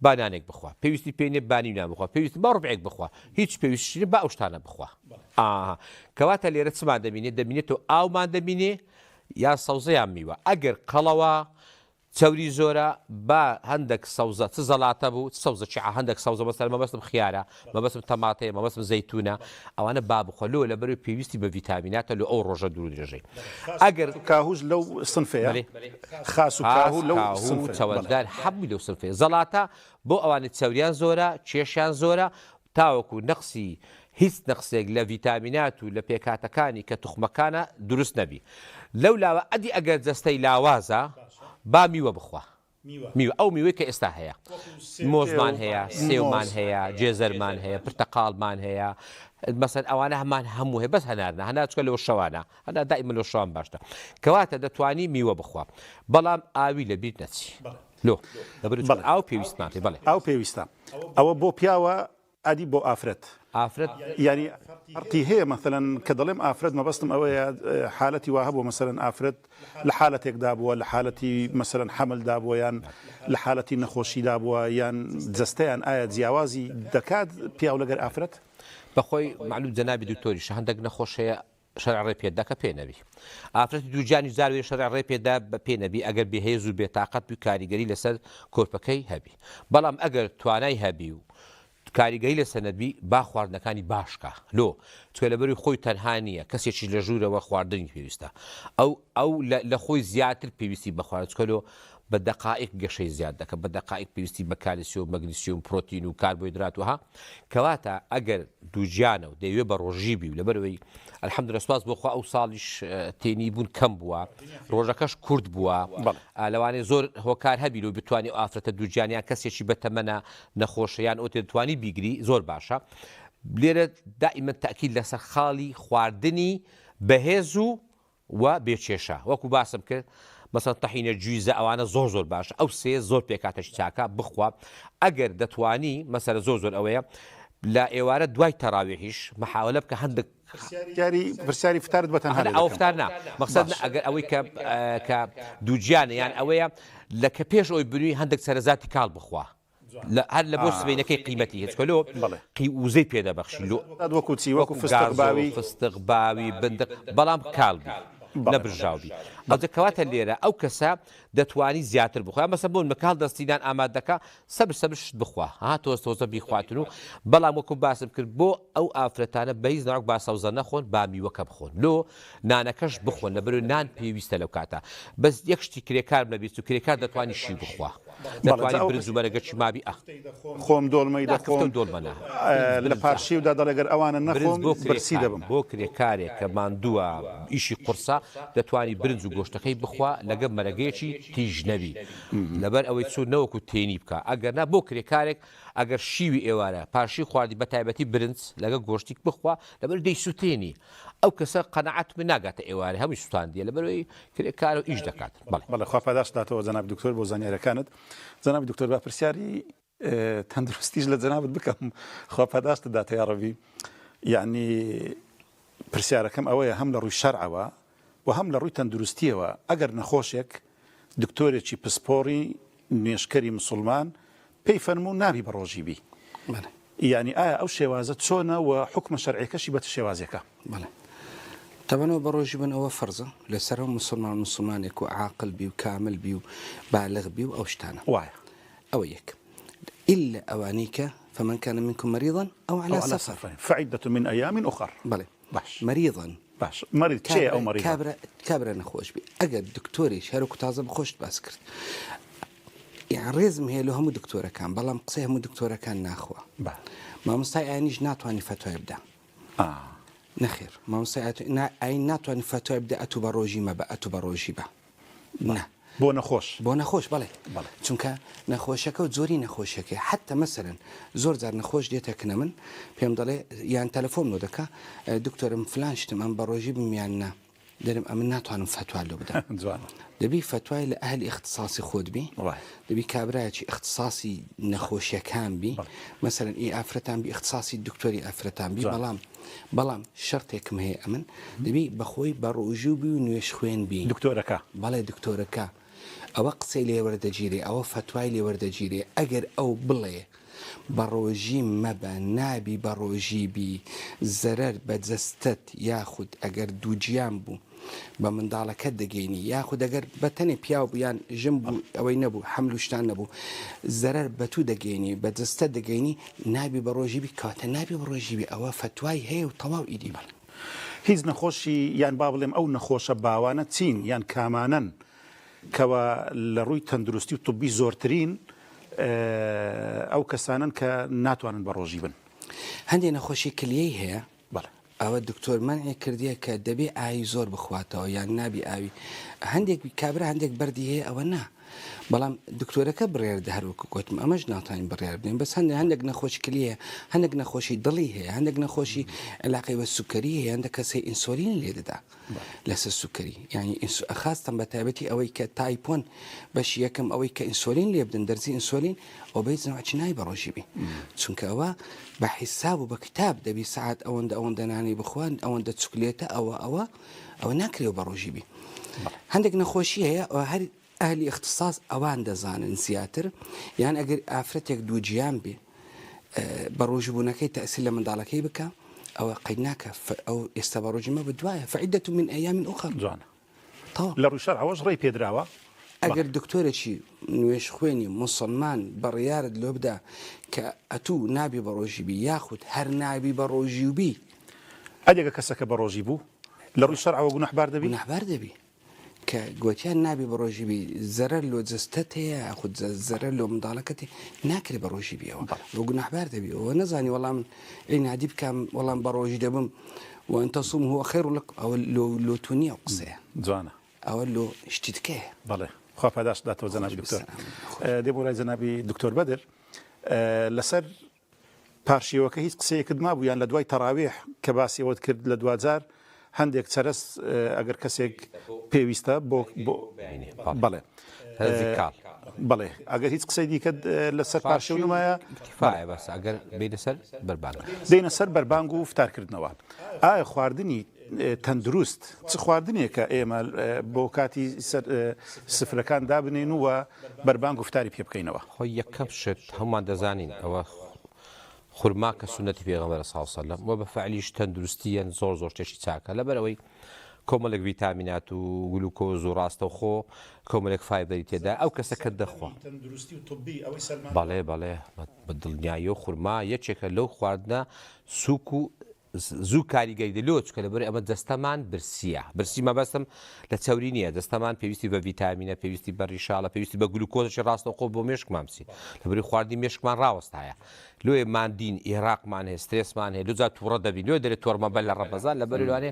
بانانێک بخوا پێویستی پێێنێ بانی نان بخوا پێویستی بە ڕوبعێک بخوا هیچ پێویستی بە ئەو شتانە بخوا کەواتە لێرە چمان دەبینێتەوە ئاومان دەبینێ یا سەوزەیان میوە ئەگەر قەڵەوە چەوری زۆرە بە هەندێک سەوزە چ زەڵاتە بوو سەوزەی هەندێک سەوزە بەسەر مەبەستم خیارە مەبەستم تەماتەیە مەبەستم زەیتونە ئەوانە با بخۆلەوە لەبەر پێویستی بە ڤیتامیناتە لە ئەو ڕۆژە دوور درێژەی ئەگەر کاهوش لەو سنفەیە خاس و کاهو لەو چەوەنددار هەمووی لەو سنفەیە زەڵاتە بۆ ئەوانە چەوریان زۆرە کێشیان زۆرە تاوەکو نەقسی هیچ نەقسێک لە ڤیتامینات و لە پێکاتەکانی کە توخمەکانە دروست نەبی لەو لاوە ئەدی ئەگەر جەستەی لاوازە با میوە بخوا میوە ئەو میوەی کە ئێستا هەیە مۆزمان هەیە سێومان هەیە جێزەرمان هەیە پرتەقاڵمان هەیە مەسەن ئەوانە هەمان هەموو هەیە بەس هەنارنە هەناچکە لەوە شەوانە هەنا دائیمە لەو شەوان باشتە کەواتە دەتوانی میوە بخوا بەڵام ئاوی لەبیر نەچی لۆ ئاو پێویستمان پێ بڵێ ئاو پێویستە ئەوە بۆ پیاوە ئادی بۆ ئافرەت ینی ئەرقی هەیە مەثلەن کە دەڵێم ئافرەت مەبەستم ئەوەیە حالەتی وا هەبوو مەسەلەن ئافرەت لە حالەتێکدا بووە لە حالەتی مەسەلەن حەملدا بووە یان لە حالەتی نەخۆشیدا بووە یان جەستەیان ئایا جیاوازی دەکات پیاو لەگەر ئافرەت بەخۆی معلوم جەنابی دکتۆریش هەندێک نەخۆشەیە شەرع ڕێ پێدا کە پێ نەبی ئافرەتی دووجانی زاروێ شەرع ڕێ پێدا بە پێ نەبی ئەگەر بێهێز و بێتاقەت و کاریگەری لەسەر کۆرپەکەی هەبی بەڵام ئەگەر توانای هەبی و کاریگەری لە سەنەبی با خواردنەکانی باشکە لۆ چکە لەبەری خۆی تەنها نییە کەسێکی لە ژوورەوە خواردنی پێویستە ئەو لە خۆی زیاتر پێویستی بخوارد چکەلۆ بە دەقائق گەشەی زیاد دەکە بە دەقائق پێویستی بە کالیسیۆم مەگنیسیۆم پرۆتین و کاربۆیدرات وها کەواتە ئەگەر دووجیانە و دەیوێ بە ڕۆژی بی و لەبەرەوەی ئەلحەمدولە سوپاس بۆخوا ئەو ساڵیش تێنی بوون کەم بووە ڕۆژەکەش کورت بووە لەوانێ زۆر هۆکار هەبی و بتوانانی ئافرەتە دووجیانیان کەسێکی بەتەمەنە نەخۆشیان ئەو تێتوانی بیگری زۆر باشە لێرە دائیمەن تاکید لەسەر خاڵی خواردنی بەهێز و بێچێشە وەکو باسم کرد مەسەن تەحینە جویزە ئەوانە زۆر باشە ئەو سێ زۆر پێکاتەش چاکە بخوا ئەگەر دەتوانی مەسەرە زۆر ئەوەیە لە ئێوارە دوای تەراویحیش مەحاولە بکە هەندێک پرسیاری فتارت بەتەنها ئەو فتار نا مەقسەد ئەگەر ئەوەی کە دووجیانە یان ئەوەیە لە کە پێش ئەوی بنووی هەندێک سەرەزاتی کاڵ بخوا هەر لە بۆ سبەینەکەی قیمەتی هیچ کەلۆ وزەی پێدەبەخشی لۆ وەکوچی وەکو فستقباوی فستقباوی بندق بەڵام کاڵبی نەبرژاوبی ئەوکەواتە لێرە ئەو کەسە دەتوانی زیاتر بخوا مەسە بۆن مەکاڵ دەستیدان ئامادەکە سەبرشت بخوا تۆزە بیخواتن و بەڵام وەکو باسم کرد بۆ ئەو ئافرەتانە بەیز ناوک باسەوزە نەخۆن بامیوەکە بخۆن لۆ نانەکەش بخۆن لەبەر نان پێویستە لەو کاتە بەس یەک شتی کرێکار نەبیست و کرێکار دەتوانی شی بخوا دەتوانانی برنج و مەرەگەچی مابی خۆم دۆڵمەی دەخۆم دۆڵمەنە لە پارشیودا دەڵێگەر ئەوانە نەخۆم برسی دەبم بۆ کرێکارێک کە ماندووە ئیشی قورسا دەتوانی برنج و گۆشتەکەی بخوا لەگەڵ مەرەگەیەکی تیژ نەبی لەبەر ئەوەی چوو نەوەکو تێنی بکە ئەگەر نا بۆ کرێکارێک ئەگەر شیوی ئێوارە پاشی خواردی بە تایبەتی برنج لەگە گۆشتێک بخوا لەبەر دەی سوتێنی ئەو کەسە قەنەعەت من ناگاتە ئێوارە هەمووی سوستاندیە لەبەرەوەی کرێکار و ئیش دەکات بەڵێ خوا پاداش داتەوە جەنابی دکتۆر بۆ زانیارەکانت جەنابی دکتۆر با پرسیاری تەندروستیش لە جەنابەت بکەم خوا پاداش دەداتە یا ڕەبی یعنی پرسیارەکەم ئەوەیە هەم لە ڕووی شەرعەوە و هەم لە ڕووی تەندروستیەوە ئەگەر نەخۆشێک دکتۆرێکی پسپۆڕی نوێشکەری مسلمان پێی فەرموو نابی بە ڕۆژی بی یعنی ئایا ئەو شێوازە چۆنە و حکمە شەرعیەکەشی بەت شێوازێکە طبعا بروجي بن أو فرزة لسرهم مسلمان يكون عاقل بي وكامل بي وبالغ بي وأوشتانا واعي أو يك إلا أوانيك فمن كان منكم مريضا أو على سفر فعدة من أيام أخر بلى باش مريضا باش مريض شيء أو مريض كابرا نخوش بي أجد دكتوري شارك تازم بخوش باسكرت يعني ريزم هي لهم دكتورة كان بلام قصيه مو دكتورة كان ناخوة ما مستعي عينيش ناتواني فتوى يبدأ نخير ما مستعد أي ناتواني فتوى يبدأ أتو بروجي ما بقى أتو بروجي با نه بو نخوش بله چونکە نەخۆشەکە و زۆری نەخۆشەکە حتى مثلا زۆر جار نەخۆش دێتەکنە من پێم دەڵێ یان تەلەفۆن نۆ دەکا دکتۆرم فلان شتم ئەم بەڕۆژی بمیان نا دەرم ئەمن ناتوانم فتوى لۆ بدەم دەبی فتوای لە ئەهلی اختصاصی خۆت بی دەبی کابرایەکی اختصاصی نەخۆشیەکان بی مثلا ئی ئافرەتان بی اختصاصی دکتۆری ئافرەتان بی بەڵام شەرتێکم هەیە ئەمن دەبی بەخۆی بەڕۆژوو بی و نوێش خوێن بی دکتۆرەکە بەڵێ دکتۆرەکە ئەوە قسەی لێوەردەگیرێ ئەوە فتوای لێوەردەگیرێ ئەگەر ئەو بڵێ بەڕۆژی مەبە نابی بەڕۆژی بی زەرەر بەجەستت یاخود ئەگەر دووجیان بوو بە منداڵەکە دەگەینی یاخود ئەگەر بەتەنێ پیاو بوویان ژم بوو ئەوەی نەبوو حەمل و شتان نەبوو زەرەر بەتوو دەگەینی بەجەستە دەگەینی نابی بەڕۆژی بی کاتە نابی بەڕۆژی بی ئەوە فتوای هەیە و تەواو ئیدی بڵ هیچ نەخۆشی یان با بڵێم ئەو نەخۆشە باوانە چین یان کامانن کەوە لە ڕووی تەندروستی و طبی زۆرترین ئەو کەسانن کە ناتوانن بەڕۆژی بن هەندێک نەخۆشی کلیەی هەیە ئەوە دکتۆر منعی کردیە کە دەبێ ئاوی زۆر بخواتەوە یان نابی ئاوی هەندێک کابرا هەندێک بەردی هەیە ئەوە نا بەڵام دکتۆرەکە بڕێردە هەروەکو گوتم ئەمەش ناتوانین بڕێر بدەین بەس هەندێک نەخۆشی کلیە هەندێک نەخۆشی دڵی هەیە هەندێک نەخۆشی علاقەی بە سوکەری هەیە هەندێک کەسەی ئینسۆلین لێ دەدا لەسەر سوکەری یعنی خاستن بە تایبەتی ئەوەی کە تایپۆن بەشی یەکەم ئەوەی کە ئینسۆلین لێ بدەن دەرزی ئینسۆلین ئەو بەی زەواچی نای بەڕۆژی بی چونکە ئەوە بە حیساب و بە کتاب دەبی سعات ئەوەندە نانی بخوان ئەوەندە چوکلێتە ئەوە ناکرێ بەڕۆژی بی هەندێک نەخۆشی هەیە هەر ئەهلی اختصاص ئەوان دەزانن زیاتر یان ئەگەر ئافرەتێک دووجیان بێ بەڕۆژبوونەکەی تەئسیر لە منداڵەکەی بکە ئەوە قەید ناکە ئەو ئێستا بەڕۆژی مە بدوایە فعیدەة من ئەیام ئوخر جوانە لە ڕووی شەرعەوەش ڕێی پێدراوە ئەگەر دکتۆرێکی نوێش خوێنی موسڵمان بڕیارت لۆ بدا کە ئەتوو نابی بەڕۆژی بی یاخود هەر نابی بەڕۆژی و بی ئەگەر کەسەکە بەڕۆژی بوو لە ڕووی شەرعەوە گونەحبار دەبی کە گوتیان نابی بەڕۆژی بی زەرەر لۆ جەستەت هەیە خود زەرەر لۆ منداڵەکەتی ناکرێ بەڕۆژی بیەوە بۆ گونەحبار دەبی ئەوە نەزانی وەڵام عینادی بکەم وەڵام بەڕۆژی دەبم وأن تصوم هو خير لك أو لو تونية قصية جوانا أو لو اشتتكه بله خواف هداش داتو زنابي دكتور دي مولاي زنابي دكتور بدر لسر پارشیوەکە هیچ قسەیەکت مابوو یان لە دوای تەراویح کە باسی ئەوت کرد لە دوجار هەندێک چەرەست ئەگەر کەسێک پێویستە بۆ بەڵێ بەڵێ ئەگەر هیچ قسەی دیکە لەسەر پارشی و نمایە بەس ئەگەر بینە سەر بەربانگ دێنە سەر بەربانگ و فتارکردنەوە ئایا خواردنی تەندروست چ خواردنێک کە ئێمە بۆ کاتی سفرەکان دابنێن و بەربان گفتاری پێ بکەینەوە؟ خۆی یەکەم شت هەمومان دەزانین ئەوە خورما کە سنەتی پێغەمبەر صلی الله علیه و سلم و بە فعلیش تەندروستیان زۆر تێشی چاکە لەبەرەوەی کۆمەڵێک ڤیتامینات و گلوکۆز و ڕاستەوخۆ کۆمەڵێک فایبەری تێدا ئەو کەسە کە دەخوا بەڵێ بە دڵنیایی و خورما یەکێکە لەو خواردنە سووک و زوو کاریگەری دەلۆ چکە لەبەر ئەمە دەستەمان برسیە برسی مەبەستم لە چاوری نییە دەستەمان پێویستی بە ڤیتامینە پێویستی بە ڕیشاڵە پێویستی بە گلوکۆزی ڕاستەوخۆ بۆ مێشکمان بچی لەبەری خواردنی مێشکمان ڕاوەستایە لێ مادین عێراقمان هەیە سترێسمان هەیە دوجا تووڕە دەبین لێ دەرێت تۆرمە بەر لە ڕەبەزان لەبەر لەوانێ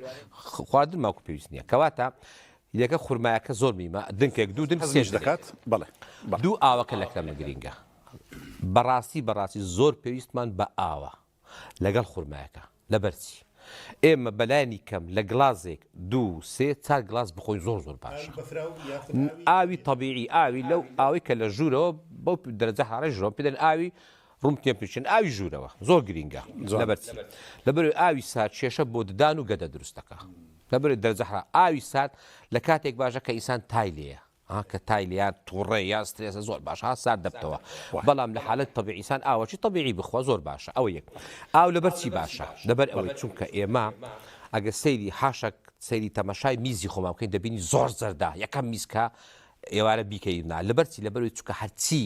خواردن ماوکو پێویست نییە کەواتە یەکە خورمایەکە زۆر میمە دنکێک دوو دن سێژ دەکات بەڵێ دوو ئاوەکە لەکەمە گرینگە بەڕاستی زۆر پێویستمان بە ئاوە لەگەڵ خورمایەکە لەبەرچی ئێمە بەلایانی کەم لە گلازێک دوو سێ چار گلاس بخۆین زۆر باشە ئاوی طبیعی ئاوی لەو ئاوی کە لە ژوورەوە بەو دەرەجە حرارەی ژۆر پێدەن ئاوی ڕوم تێ پێچن ئاوی ژوورەوە زۆر گرینگە لەبەر ئاوی سات کێشە بۆ ددان و گەدە دروستەکە لەبەر دەرەجە حرارە ئاوی سات لە کاتێک باشە کە ئینسان تایلەیە کە تایلیان تووڕێ یا سترێسە زۆر باشە سارد دەبتەوە بەڵام لە حالت طبیعیسان ئاوەچی طبیعی بخوا زۆر باشە ئەوە یەک ئاو لەبەر چی باشە لەبەر ئەوەی چونکە ئێمە ئەگە سەیری حاشک سەیری تەماشای میزی خۆمان بکەین دەبینی زۆر زەردا یەکەم میزکە ئێوارە بیکەینا لەبەرچی لەبەروی چونکە هەرچی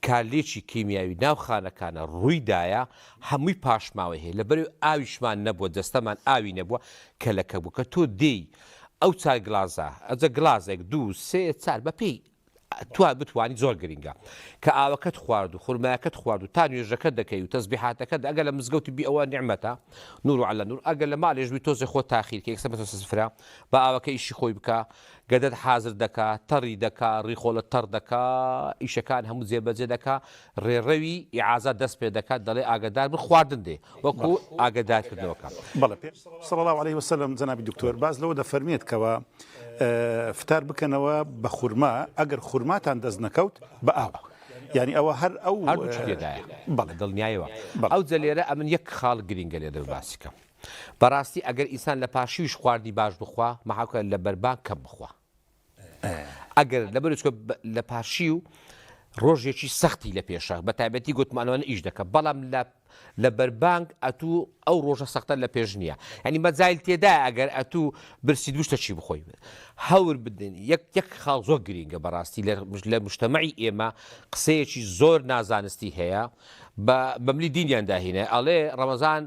کارلێکی کیمیاوی ناو خانەکانە ڕوویدایە هەمووی پاشماوە هەیە لەبەروی ئاویشمان نەبووە دەستەمان ئاوی نەبووە کە لەکە بوو کە تۆ دێی ئەو چای گلازە ئەجە گلازێک دوو سێ چار بەپێی تو بتوانی زۆر گرینگە کە ئاوەکەت خوارد و خورمایەکەت خوارد و تا نوێژەکە دەکەی و تەسبیحاتەکەت ئەگەر لە مزگەوتی بی ئەوە نیعمەتە نور عەلە نور ئەگەر لە ماڵێژبی تۆزێ خۆ تاخیر کە یەکسەر بە تۆ سفرە بە ئاوەکە ئیشی خۆی بکە گەدەت حازر دەکا تەڕی دەکا ڕیخۆڵە تەڕ دەکا ئیشەکان هەموو جێبەجێ دەکا ڕێڕەوی ئیعازە دەست پێ دەکات دەڵێ ئاگدار بن خواردن دێ وەکو ئاگدارکردنەوەکە بەڵێ صلی الله عليه وسلم جەنابی دکتۆر باز لەوە دەفەرمێت کەوە فتار بکەنەوە بە خورما ئەگەر خورماتان دەست نەکەوت بە ئاو یعنی ئەوە هەر ئەو هەردووچێدایە دڵنیایەوە ئەو جەلێرە ئەمن یەک خاڵ گرینگە لێ دەباسیکەم بەڕاستی ئەگەر ئینسان لە پاشیویش خواردی باش بخوا مەحاکە لە بەربان کەم بخوا ئەگەر لەبەر لە پاشی و ڕۆژێکی سەختی لە پێشە بە تایبەتی گوتمانەوە ئیش دەکە بەڵام لە بەربانگ ئەتوو ئەو ڕۆژە سەختە لە پێش نییە ینی مەجایل تێدا ئەگەر ئەتوو برسی دوشتە چی بخۆی هەور بدن یەک خاڵ زۆر گرینگە بەڕاستی لە مجتەمەعی ئێمە قسەیەکی زۆر نازانستی هەیە بەملی دینیان داهینە ئەڵێ ڕەمەزان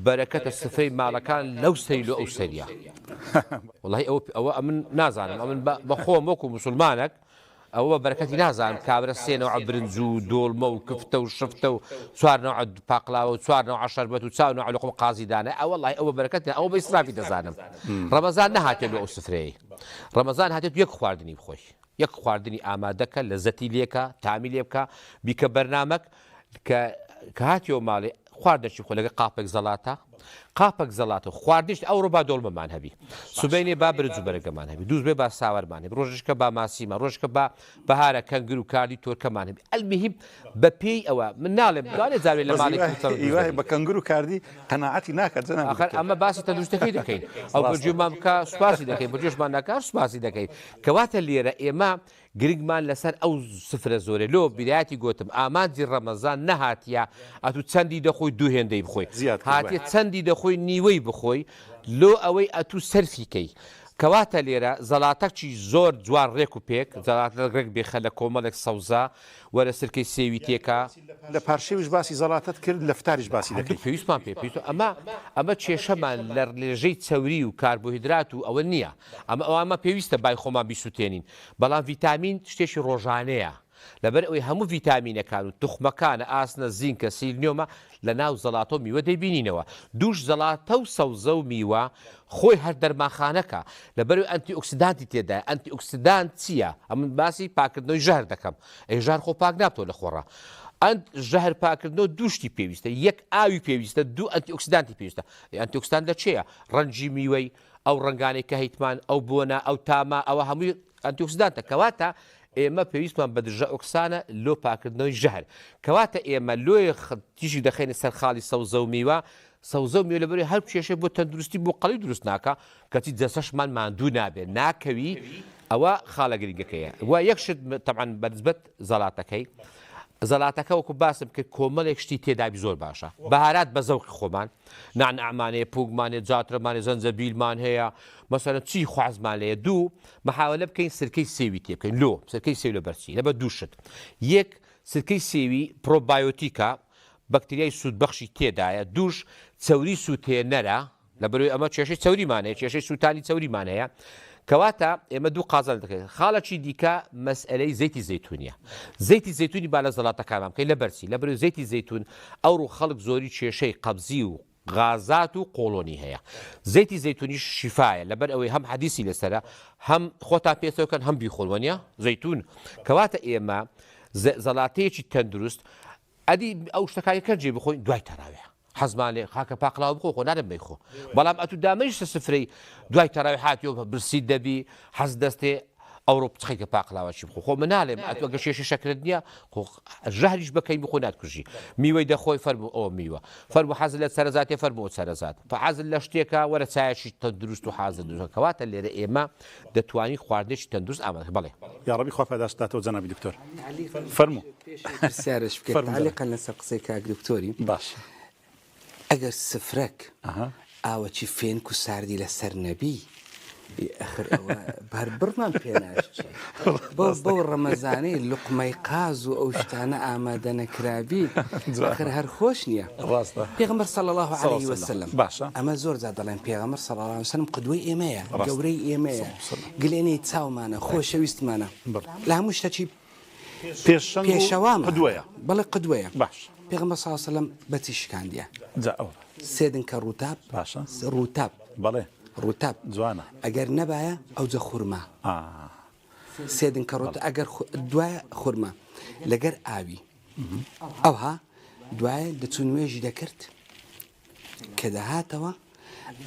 بەرەکەتە سفرەی ماڵەکان لەو سەیل و ئەو سەریە وڵی ئەوە ئەمن نازانم ئەمن بە خۆم وەکو موسڵمانێک ئەوە بەرەکەتی نازانم کابرە سێنەوە برنج و دۆڵمە و کفتە و شفتە و چوارنەوە پاقلاوە و چوارنەوە شەربەت و چاونەوە لەقم قازیدانە ئەوەڵی ئەوە بەرەکەت ئەوە بە ئیسرافی دەزانم ڕەمەزان نەهاتێت لە ئەو سفرەیە ڕەمەزان هاتێت یەک خواردنی بخۆی یەک خواردنی ئامادەکە لە زەتی لێکە تامی لێ بکە بیکە بەرنامەک کە هاتیەوە ماڵێ خواردنەی خۆ لەگە قاپەک زەڵاتە خواردنیش ئەو ڕۆ با دۆڵمەمان هەبی سوبینێ با برج و بەرگەمان هەبی دووز بێ با ساوەرمان هەبی ڕۆژشکە با ماسیمە ڕۆژکە با بەهارە کەنگر و کاردی تۆرکەمان هەبی ئەلمیهیم بە پێی ئەوە من ناڵێم دوانێ جاوێ لە ماڵی بە کەنگر و کاردی قەناعەتی ناکات ئەخەر ئەمە باسی تەندروستەکەی دەکەین ئەو بەرجێمان بکە سوپاسی دەکەین بەجێشمان ناکات سوپاسی دەکەین کەواتە لێرە ئێمە گرنگمان لەسەر ئەو سفرە زۆرە لۆ بیدایەتی گوتم ئامانجی ڕەمەزان نەهاتیە ئەتو چەندی دەخۆی دوو هێندەی بخۆی هاتێ چەندی دەخۆی نیوەی بخۆی لۆ ئەوەی ئەتو سەرفیکەی کەواتە لێرە زەڵاتەکی زۆر جوان ڕێک و پێک زەڵاتە ڕێک بێخە لە کۆمەڵێک سەوزا وەرە سرکەی سێوی تێکە لە پارشێویش باسی زەڵاتت کرد لە فتاریش باسی دەکەیت پێویستمان پێویست ئەمە کێشەمان لە لێژەی چەوری و کاربۆهیدرات و ئەوە نییە ئەمە پێویستە بای خۆمان بیسووتێنین بەڵام ڤیتامین شتێکی ڕۆژانەیە لەبەر ئەوەی هەموو ڤیتامینەکان و توخمەکانە ئاسنە زینکە سیلنیۆمە لە ناو زەڵاتۆ میوە دەیبینینەوە دووش زەڵاتە و سەوزە و میوە خۆی هەر دەرماخانەکە لەبەر ئەنتی ئۆکسیدانتی تێدای ئەنتی ئۆکسیدان چییە؟ ئەمن باسی پاکردنەوەی ژەهر دەکەم ژار خۆ پاک نابتەوە لە خۆڕە ژەهر پاکردنەوە دووشتی پێویستە یەک ئاوی پێویستە دوو ئەنتی ئۆکسیدانتی پێویستە ئەنتی ئۆکسیدان لە چێیە؟ ڕەنجی میوەی ئەو ڕنگانەی کە هەیتمان ئەو بۆنە ئەو تامە ئەوە هەمووی ئەنتی ئۆکسیدانتە کەواتە ئێمە پێویستمان بە دژە ئۆکسانە لۆ پاکردنەوەی ژەهر کەواتە ئێمە لۆی تیژی دەخێنە سەر خاڵی سەوزە و میوە سەوزە و میێلەبەری هەر کێشەی بۆ تەندروستی بۆ قەڵی دروست ناکە کەچی جەسەشمان ماندوو نابێت ناکەوی ئەوە خاڵە گرنگەکەیە وا یەکشت تەعاان بەنسبەت زەڵاتەکەی زەڵاتەکە وەکو باسم کرد کۆمەڵێک شتی تێدابی زۆر باشە بەهارات بە زەوقی خۆمان نانعمانەیە پوگمانێت جاترەمانێ زەنجەبیلمان هەیە مەسەلەن چی خوازمان لەیە دوو مەحاولە بکەین سرکەی سێوی تێ بکەین لۆ سرکەی سێوی لە بەرچی لە بە دووشت یەک سرکەی سێوی پرۆبایۆتیکە بەکتریای سوودبەخشی تێدایە دووش چەوری سووتێنەرە لە بەروی ئەمە کێشەی چەوریمانەیە کێشەی سووتانی چەوریمان هەیە کەواتە ئێمە دوو قازان دەکەین خاڵەکی دیکە مەسئلەی زەیتی زەیتونیە زەیتی زەیتونی با لە زەڵاتەکانمان بکەین لە بەرچی لە بەروی زەیتی زەیتون ئەوڕۆ خەڵک زۆری کێشەی قەبزی و غازات و قۆڵۆنی هەیە زەیتی زەیتونی شیفایە لەبەر ئەوەی هەم حەدیسی لەسرە هەم خۆتا پێچەوەکەن هەم بیخۆڵوەنیە زەیتون کەواتە ئێمە زەڵاتەیەکی تەندروست ئەدی ئەو شتەکایەکە جێ بخۆین دوای تەراویح حەزمان لێ خاکە پاقلاوە بخۆ خۆ نادەم بەیخۆ بەڵام ئەتو دامەیشتە سفرەی دوای تەراویح هاتیەوە برسی دەبی حەز دەستێ ئەوڕۆ بچخەیکە پاقلاوەشی بخۆ خۆ من ناڵێم ئەتوە گە شێشە شەکرت نییە ژەهریش بکەین بخۆ ناتکوژی میوەی دەخۆی فەرموو ئەوە میوە فەرموو حەزت لە سەرەزاتێ فەرمووە سەرەزات حەزت لە شتێکە وەرە چایەکی تەندروست و حازر دروست کەواتە لێرە ئێمە دەتوانین خواردنێکی تەندروست ئامادە بڵێ یا ڕەبی خوا پاداشتاتەوە جەنابی دکتۆر فەرموو پرسیارش بکەیت تعلیقا لەسەر قسەی کاک دکتۆری باش ئەگەر سفرەک ئاوەکی فێنک و ساردی لەسەر نەبی ئەخر ئەوە بەر بڕمان پێناشتی بۆ ڕەمەزانەی لوقمەی قاز و ئەو شتانە ئامادە نەکرابی ئەخر هەر خۆش نییە پێغەمبەر صلی الله علیه وسلم ئەمە زۆر جا دەڵێن پێغەمبەر صلی الله علیه وسلم قدوەی ئێمەیە گەورەی ئێمەیە گلێنەی چاومانە خۆشەویستمانە لە هەموو شتێکی پێشەوامە بەڵێ قدوەیە باش پێغەمبەر صلی الله علیه وسلم بەچی شکاندیە سێدن کە ڕووتاب ڕووتاب بەڵێ ڕووتاب جوانە ئەگەر نەبایە ئەوجە خورما سێدن کە ڕوت ئەگەر دوایە خورما لەگەر ئاوی ئەوها دوایە دەچوو نوێژی دەکرد کە دەهاتەوە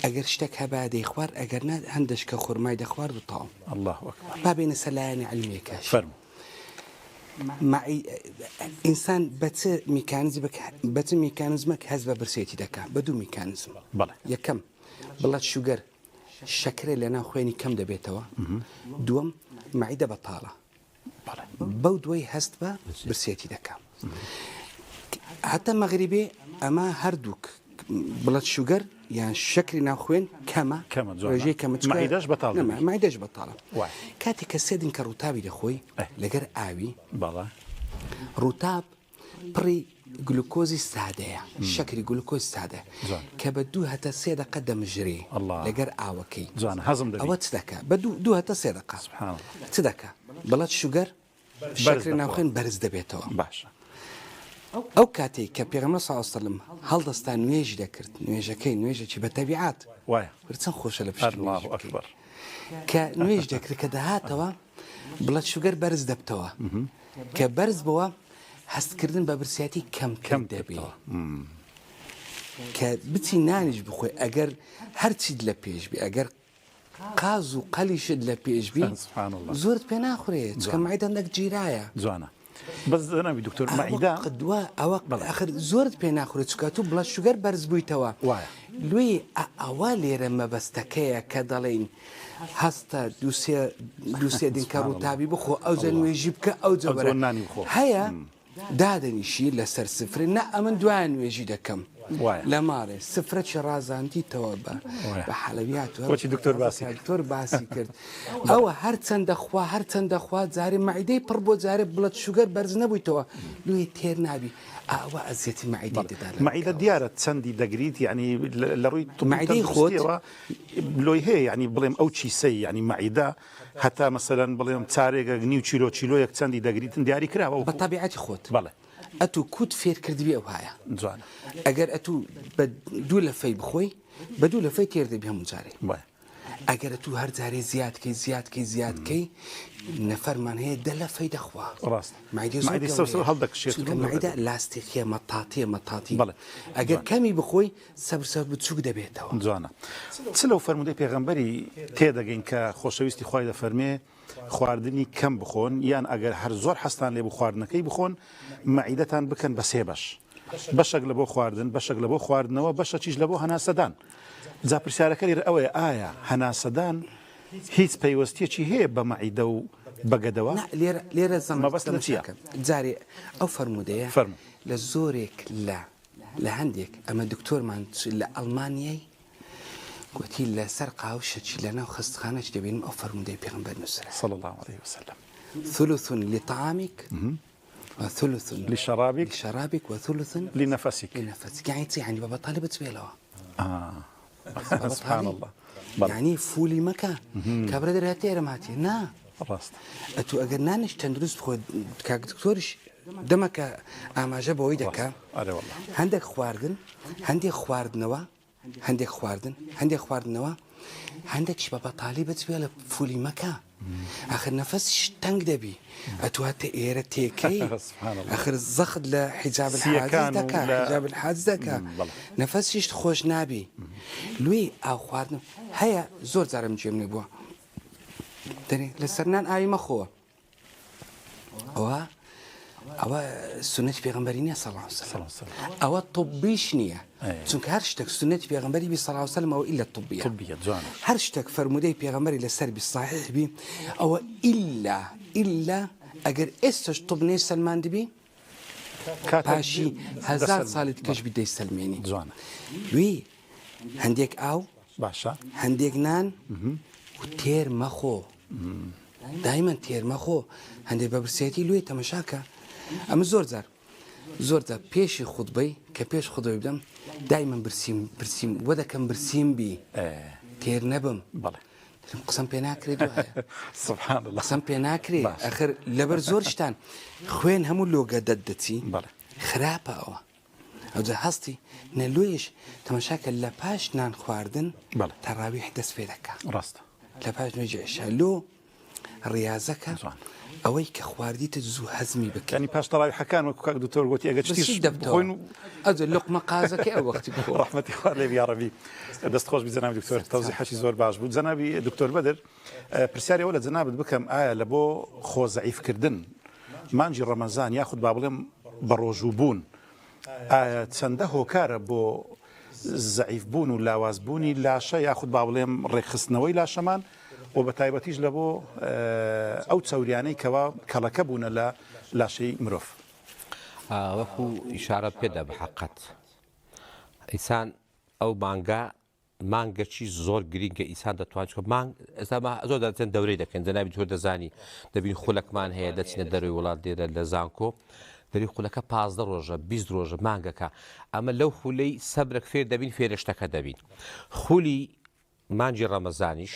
ئەگەر شتێک هەبا دەیخوارد ئەگەر نە هەندێک کە خورمای دەخوارد و تاو الله با بینە سەلایەنی علمیەکەش ئینسان بەچ میکانزمێک هەز بە برسێتی دەکات بە دوو میکانزم یەکەم بڵەت شوگەر شەکرە لە ناو خوێنی کەم دەبێتەوە دووەم معیدە بەتاڵە بەو دوای هەست بە برسێتی دەکات هەتا مەغریبێ ئەمە هەردووک بڵەت شوگەر یان شەکری ناو خوێن کەمە ڕێژەی مایدەش بەتاڵە کاتێک کە سێدن کە ڕووتابی دەخۆی لەگەر ئاوی ڕووتاب پڕی گلوکۆزی سادەیە شەکری گلوکۆز سادە کە بە دوو هەتە سێ دەقە دەمژرێ لەگەر ئاوەکەی ئەوە چ دەکە بە دوو هەتە سێ دەقە چ دەکە بڵەت شوگەر شەکری ناو خوێن بەرز دەبێتەوە باشە ئەو کاتێک کە پێغەمبەر صلی الله علیه وسلم هەڵدەستا نوێژی دەکرد نوێژەکەی نوێژێکی بە تەبیعات چەند خۆشە لە پشت کە نوێژ دەکرد کە دەهاتەوە بڵەت شوگەر بەرز دەبتەوە کە بەرز بووە هەستکردن بە برسیاتی کەم دەبێت کە بچی نانیش بخۆی ئەگەر هەرچیت لە پێشبی ئەگەر قاز و قەلیشت لە پێشبی زۆرت پێ ناخورێت چکە مایدەندێک جیرایە جوانە بەس ناوی دکتۆر مەعیدە قدوە ئەوە آخر زۆرت پێ ناخورێت چکە تو بڵەت شوگەر بەرز بوویتەوە لێ ئەوە لێرە مەبەستەکەیە کە دەڵێن هەستە دووسێ دینکە ڕووتابی بخۆ ئەوجە نوێژی بکە ئەوجە بەرە هەیە دادەنیشی لەسەر سفرە نە ئەمن دوایان نوێژی دەکەم لە ماڵێ سفرەی ڕازاندیتەوە بە حەلەویات دکتۆر باسی کرد ئەوە هەر چەندە خوا جارێ مەعیدەی پڕ بۆ جارێ بڵەت شوگەر بەرز نەبوویتەوە لێ تێر نابی ئەوە ئەزیەتی مەعیدەی دەدات مەعیدە دیارە چەندی دەگریت یعنی لە ڕووی مەعیدەی خۆتەوە لۆی هەیە ینی بڵێم ئەو چیسەی ینی مەعیدە هەتا مەسەلەن بڵێم چارێکە نیو چیلۆیەک چەندی دەگریتن دیاری کراوە بە تەبیعەتی خۆت بەڵێ ئەتوو کووت فێر کردبی ئەو هایە ئەگەر ئەتوو بە دوو لەفەی بخۆی بە دوو لەفەی تێر دەبی هەموو جارێ ئەگەر ئەتوو هەر جارێ زیادکەی نەفەرمان هەیە دە لەفەی دەخوا مەعیدە لاستێکیە مەتاتی ئەگەر کەمی بخۆی سەبر بچووک دەبێتەوە جوانە چ لەو فەرمودەی پێغەمبەری تێدەگەین کە خۆشەویستی خوای دەفەرمێ خواردنی کەم بخۆن یان ئەگەر هەر زۆر حەستان لێ بخواردنەکەی بخۆن مەعیدەتان بکەن بە سێ بەش بەشێک لە بۆ خواردن بەشێک لە بۆ خواردنەوە بەشەکیش لە بۆ هەناسەدان جا پرسیارەکە لێرە ئەوەیە ئایا هەناسەدان هیچ پەیوەستیەکی هەیە بە مەعیدە و بەگەدەوە لێرە مەبەستم چییە؟ جارێ ئەو فەرمودەیە فەرموو. لە زۆرێک لە هەندێک ئەمە دکتۆرمان لە ئەڵمانیای گوتی لەسەر قاوشەکی لەناو خستخانەش دەبینم ئەو فەرمودەی پێغەمبەر نووسرا صلى الله عليه وسلم ثلث لطعامك وثلث لشرابك وثلث لنفسك يعني يعني بابا طالب تبيلوا سبحان الله يعني فولي مكا كابرا دراتي رماتي نا راست اتو اگر نانش تندرست خود كاك دكتورش دمك اما جاب ويدك اره والله عندك خواردن عندك خواردنوا عندك شباب طالب تبيلا فولي مكا اخر نفسش تنق دبي اتو هات ايرتيكي سبحان الله اخر الزخد لحجاب الحاجز دكا حجاب الحاجز دكا نفسش تخوش نابي لوي او خواردن هيا زور زارم جيمني بوا دني لسرنان اي مخو او سنة پیغمبرینه صلی الله علیه وسلم او طبیش نیه چون که هر شتک سنة پیغمبری بی صلی الله علیه وسلم او الا طبیه جوانه هر شتک فرموده پیغمبری لسر بی صحیح بی او الا اگر استش طب نیست سلمان دبی پاشی 1000 سالت کش بیده سلمینی جوانه وی هندیک او باشا هندیک نان و تیر مخو دائما تیر مخو هندیک ببرسیتی لوی تماشاکه اما زور زار پیش خطبه که پیش خطبه بدم دائما برسیم ودا کم برسیم بی تیر نبم بله قسم پینا کردی سبحان الله قسم پینا کردی آخر لبر زورشتن خوین همون لوگا ددتی بله خرابه او ده هستی نلویش تماشاکه لپاش نان خواردن بله تراویح دست فیدکه راست لپاش نجعش لو ریاضکه اوی که خواردیت زو هضمی بکن يعني باش تراويح كان وكاك دكتور قلت يا بس دبتون از لقمه قازك او وقت بكون رحمتي خوالي يا ربي دست خوش بزنابي دكتور توضيح شي زور باش بود زنابي دكتور بدر برساري ولد زنابت بكم لبو خو ضعيف كردن مانجي رمضان ياخذ بابلم بروجوبون تسنده كار بو ضعيف بون ولا وازبوني لا شيء ياخذ بابلم رخصنوي لا شمان وبتايبتيج لبو او تسورياني كوا كلكبون لا شيء مروف وەکو ئیشارە پێدا بە حەقەت ئیسان ئەو مانگەکی زۆر گرینگە ئیسان دەتوانێت ئێستا زۆر دەچێن دەورەی دەکەن جەنابی تۆ دەزانی دەبین خولەکمان هەیە دەچینە دەروی وڵات لێرە لە زانکۆ دەری خولەکە 15 ڕۆژە 20 ڕۆژە مانگەکە ئەمە لەو خولەی سەبرێک فێر دەبین فێرشتەکە دەبین خولی مانجی ڕەمەزانیش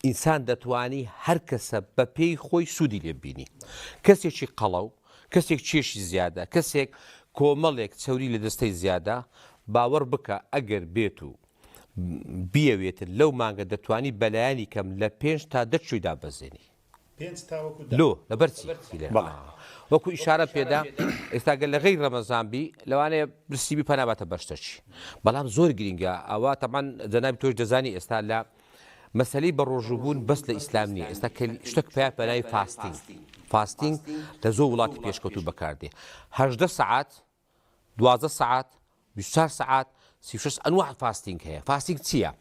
ئینسان دەتوانی هەر کەسە بە پێی خۆی سوودی لێ بینی کەسێکی قەڵەو کەسێک چێشی زیادە کەسێک کۆمەڵێک چەوری لە دەستەی زیادە باوەڕ بکە ئەگەر بێت و بیەوێتن لەو مانگە دەتوانی بەلایانی کەم لە 5 تا 10 چووی دابەزێنی لۆ لەبەرچی وەکو ئیشارە پێدا ئێستاگە لە غەیر ڕەمەزانبی لەوانەیە برسیبی پەناباتە بەشتەچی بەڵام زۆر گرینگە ئەوە تەمان جەنابی تۆش دەزانی ئێستا لە مەسەلەی بە ڕۆژوبوون بەس لە ئیسلام نییە ئێستا شتێک پێیا پەناوی فاستینگ لە زۆر وڵاتی پێشکەوتوو بەکاردێ 18 سعات 12 سعات 24 سعات 36 ئەنواع فاستینگ هەیە فاستینگ چییە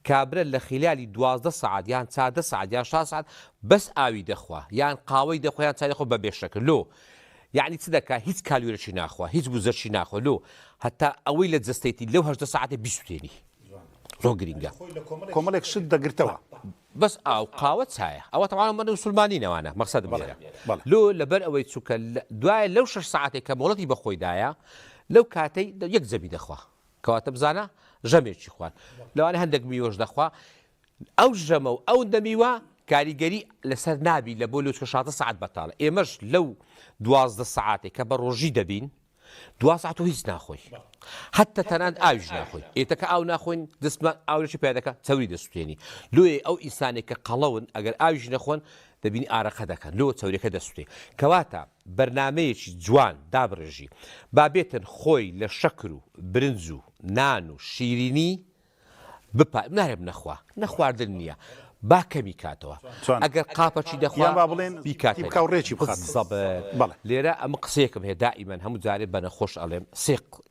کابرا لە خلالی 12 سعات یان 14 سعات یان 6 سعات بەس ئاوی دەخوا یان قاوەی دەخوا یان چای دەخوا بە بێشەکە لۆ یعنی چ دەکا هیچ کالۆرێکی ناخوا هیچ بوزەرشی ناخوا لۆ هەتا ئەوەی لە جستەیتی لەو 18 سعاتێ بیستێنی زۆر گرینگە کۆمەڵێک شت دەگرتەوە بەس ئاو قاوە چایە ئەوە تەواو من مسلمانی نەوانە مەقسەد بێرە لۆ لەبەر ئەوەی چووکە دوایە لەو 6 سعاتێک کە مۆڵەتی بەخۆیدایە لەو کاتەی یەک زەبی دەخوا کەواتە بزانە ژەمێکی خوارد لەوانە هەندێک میوەش دەخوا ئەو ژەمە و ئەو دەمیوە کاریگەری لەسەر نابی لە بۆ لۆچکە 16 سعات بەتاڵە ئێمەش لەو 12 سعاتێک کە بە ڕۆژی دەبین 2 ساعت و هیچ ناخۆی حتى تەنان ئاویش ناخۆین ئێتەکە ئاو ناخۆین دەستمان ئاوێکی پێ دەکە چەوری دەسوێنی لۆیە ئەو ئینسانێک کە قەڵەون ئەگەر ئاویش نەخۆن دەبینی ئارەقە دەکەن لۆ چەورەکە دەسوێ کەواتە بەرنامەیەکی جوان دابڕێژی بابێتن خۆی لە شەکر و برنج و نان و شیرینی نارێ بنەخوا نەخواردن نییە با کەمی کاتەوە ئەگەر قاپەچی یان با دەخوا بڵێن بیکاتەوە. تیبکە و ڕێکی بخات. بالضبط. بەڵێ. لێرە ئەمە قسەیەکم هەیە دائیمەن هەموو جارێ بە نەخۆش ئەڵێم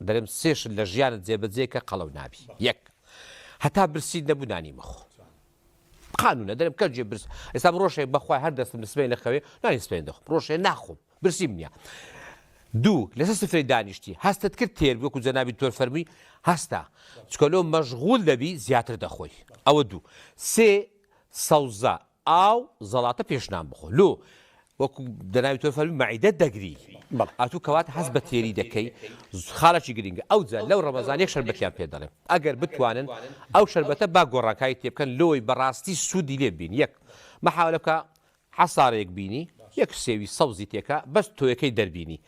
دەڵێم سێش لە ژیانت جێبەجێکە قەڵەو نابی. یەک هەتا برسی نەبوو نانی مەخۆ قانونە دەرم کە جێ برس ئێستا ڕۆژێک بەخوای هەر دەستم سبەی لەخەوێ نانی سبەی دەخۆم ڕۆژێ ناخۆم برسیم نییە. دوو لەسەر سفرەی دانیشتی هەستت کرد تێر وەکو جەنابی تۆر فەرمووی هەستا چکە لۆ مەشغول دەبی زیاتر دەخۆی. ئەوە دوو. سێ سەوزە ئاو زەڵاتە پێشنان بخۆ لۆ وەکو دەناوی تۆر فەرمووی مەعیدەت دەگری ئاتوو کەوات هەست بە تێری دەکەی خاڵەکی گرنگە ئەوجا لەو ڕەمەزان یەک شەربەتیان پێ دەڵێم ئەگەر بتوانن ئەو شەربەتە با گۆڕانکاری تێ بکەن لۆی بەڕاستی سوودی لێ بین. یەک مەحاولە بکە حەسارەیەک بینی یەک سێوی سەوزی تێکە بەس تۆیەکەی دەربینی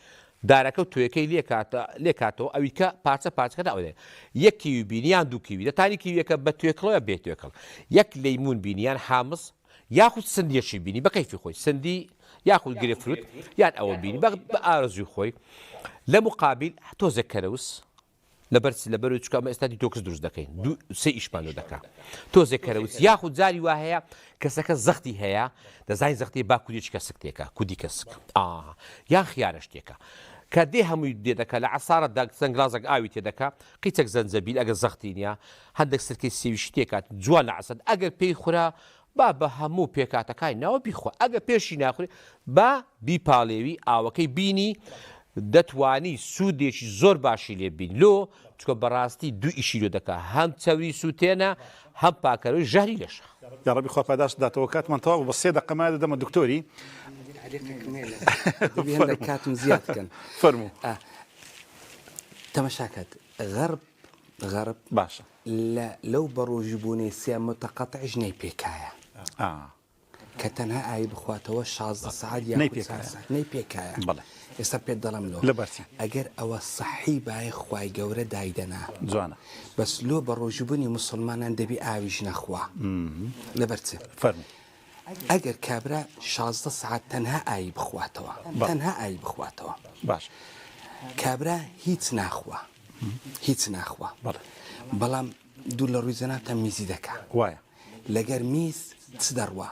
دارەکە و تۆیەکەی لێکاتەوە ئەوی کە پارچە پارچەکە ئەوێ یەک کیوی بینیان دوو کیوی دەتانی کیویەکە بە توێکڵەوە بێت توێکڵ یەک لەیمون بینیان حامس یاخود سندیەشی بینی بە کەیفی خۆی سندی یاخود گرێفروت یان ئەوە بینی بە ئارەزوی خۆی لە مقابل تۆزێک کەرەوس لەبەر چکە ئەمە ئێستا دیتۆکس دروست دەکەین سێ ئیشمان دەکات تۆزێک کەرەوس یاخود جاری وا هەیە کەسەکە زەختی هەیە دەزانین زەختی با کودێکی کەسک تێکە کودی کەسک یان خیانە شتێکە کە دێ هەمووی دێدەکە لە عسارە سەنگلازێک ئاوی تێدەکە قیچێک زەنجەبیل ئەگەر زەختی نییە هەندێک سرکەی سێویشی تێکات جوان لە عسەد ئەگەر پێی خورا با بە هەموو پێکاتەکانی ناوە بیخۆ ئەگە پێشی ناخوری با بیپاڵێوی ئاوەکەی بینی دەتوانی سوودێکی زۆر باشی لێ بین لۆ چکە بەڕاستی دوو ئیشی لێ دەکات هەم چەوری سووتێنە هەم پاکەرەوەی ژەهری لێشە یاڕەبی خوا پاداش داتەوە کاتمان تەواو بە سێ دەقەمە دەدەمە دکتۆری کاتم زیادکەن فەرموو تەمەشاکات غەرب باشە لەو بەڕۆژبوونی سێ متەقەتعش نەی پێکایە کە تەنها ئاوی بخواتەوە 16 ساعت نەی پێکایە ئێستا پێت دەڵم لۆ ئەگەر ئەوە سەحی باە خوای گەورە دایدەنا جوانە بەس لۆ بە ڕۆژبوونی مسلمانان دەبی ئاویش نەخوا لەبەرچێ فەرموو ئەگەر کابرا 16 ساعت تەنها ئاوی بخواتەوە تەنها ئاوی بخواتەوە باش کابرا هیچ ناخوا بەڵام دوو لە ڕووی زەناتە میزی دەکا وایە لەگەر میز چ دەڕوا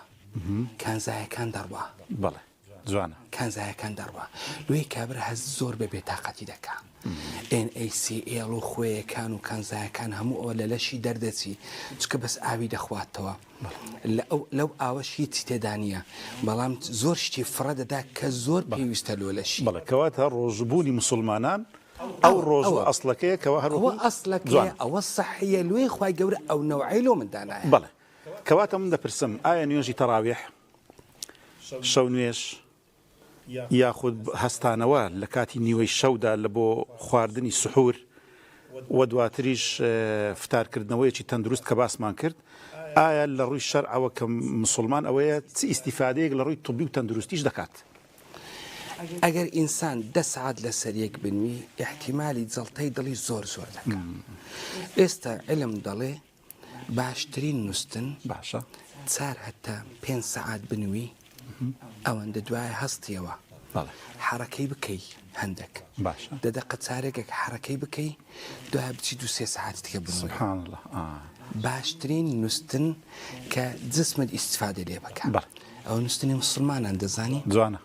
کانزایەکان دەڕوا بەڵێ جوانە کانزایەکان دەڕوا لێی کابرا هەز زۆر بە بێتاقەتی دەکا NaCl و خۆیەکان و کانزایەکان هەموو ئەوە لە لەشی دەردەچی چکە بەس ئاوی دەخواتەوە لەو ئاوەش هیچی تێدا نییە بەڵام زۆر شتی فڕە دەدا کە زۆر پێویستە لۆ لەشی بەڵێ کەواتە ڕۆژبوونی مسلمانان ئەو ڕۆژ ئەسڵەکەیە کەەوە هەروە ئەسڵەکە ئەوە سەحیە لێی خوای گەورە ئەو نەوعی لۆ مندانایە بەڵێ کەواتە من دەپرسم ئایا نوێژی تەراویح شەو نوێژ یاخود هەستانەوە لە کاتی نیوەی شەودا لە بۆ خواردنی سحور و دواتریش فتارکردنەوەیەکی تەندروست کە باسمان کرد ئایا لە ڕووی شەرعەوە کە مسلمان ئەوەیە چ ئیسیفادەیەک لە ڕووی طبی و تەندروستیش دەکات ئەگەر ئینسان 10 ساعت لە سەریەک بنوی احتیمالی جەڵتەی دڵی زۆر دەکات ئێستا علم دەڵێ باشترین نووسن باشە 4 هەتا 5 ساعت بنوی ئەوەندە دوایە هەستیەوە حرەکەی بکەی هەندێک باشە دەدەقە چارێکێک حرەکەی بکەی دوای بچی 2-3 ساعت دیکە بنوی باشترین نووسن کە جسمت ئیسیفادە لێ بکە ئەو نووسنی مسلمانان دەزانی جوانە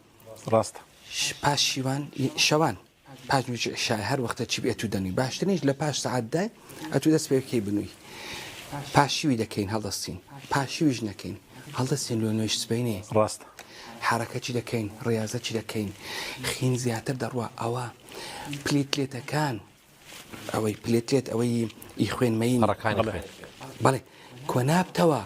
ڕاستە پاش شەوان پاش شای هەر وەختە چی بێت و دەنوی باشترینش لە پاش ساعتدا ئەتو دەست پێکەی بنووی پاشیوی دەکەین هەڵدەستین پاشیویش نەکەین هەڵدەستین لە نوێژ سبەینێ ڕاستە حرەکەچی دەکەین ڕاضەچی دەکەین خین زیاتر دەڕوە ئەوە پلیتلێتەکان ئەوەی پلێتلێت ئەوەی ئیخوێنمەین بەڵێ کۆنابتەوە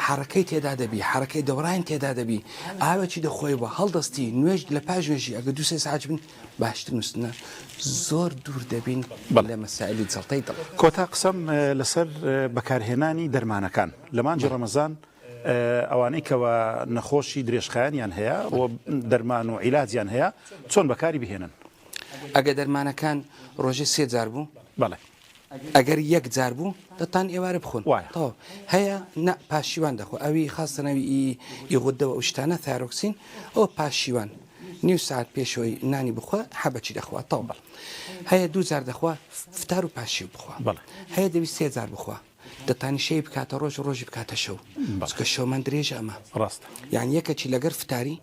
حرەکەی تێدا دەبی حرەکەی دەوڕان تێدا دەبی ئاوەکی دەخۆی بە هەڵدەستی نوێژ لە پاش نوێژی ئەگە 2-3 ساعت بن باشتر نووسنە زۆر دوور دەبین لە مەسائلی جەڵتەی دڵ کۆتا قسەم لەسەر بەکارهێنانی دەرمانەکان لە مانجی ڕەمەزان ئەوانەی کەوە نەخۆشی درێژخایانیان هەیە و دەرمان و عیلاجیان هەیە چۆن بەکاری بهێنن ئەگە دەرمانەکان ڕۆژێ 3 جار بوو بەڵێ ئەگەر 1 جار بوو دەتان ئێوارە بخۆن هەیە نە پاشیوان دەخۆ ئەوی خاستەنەوی ئیغودەوە ئوشتانە تایرۆکسین ئەو پاشیوان نیو ساعت پێشەوەی نانی بخوا حەبەچی دەخوا تەوبڵ هەیە 2 جار دەخوا فتار و پاشی بخوا هەیە دەوی 3 جار بخوا دەتانی شەی بکاتە ڕۆژی بکاتە شەو چکە شەومان درێژە ئەمە ڕاستە یان یەکەکی لەگەر فتاری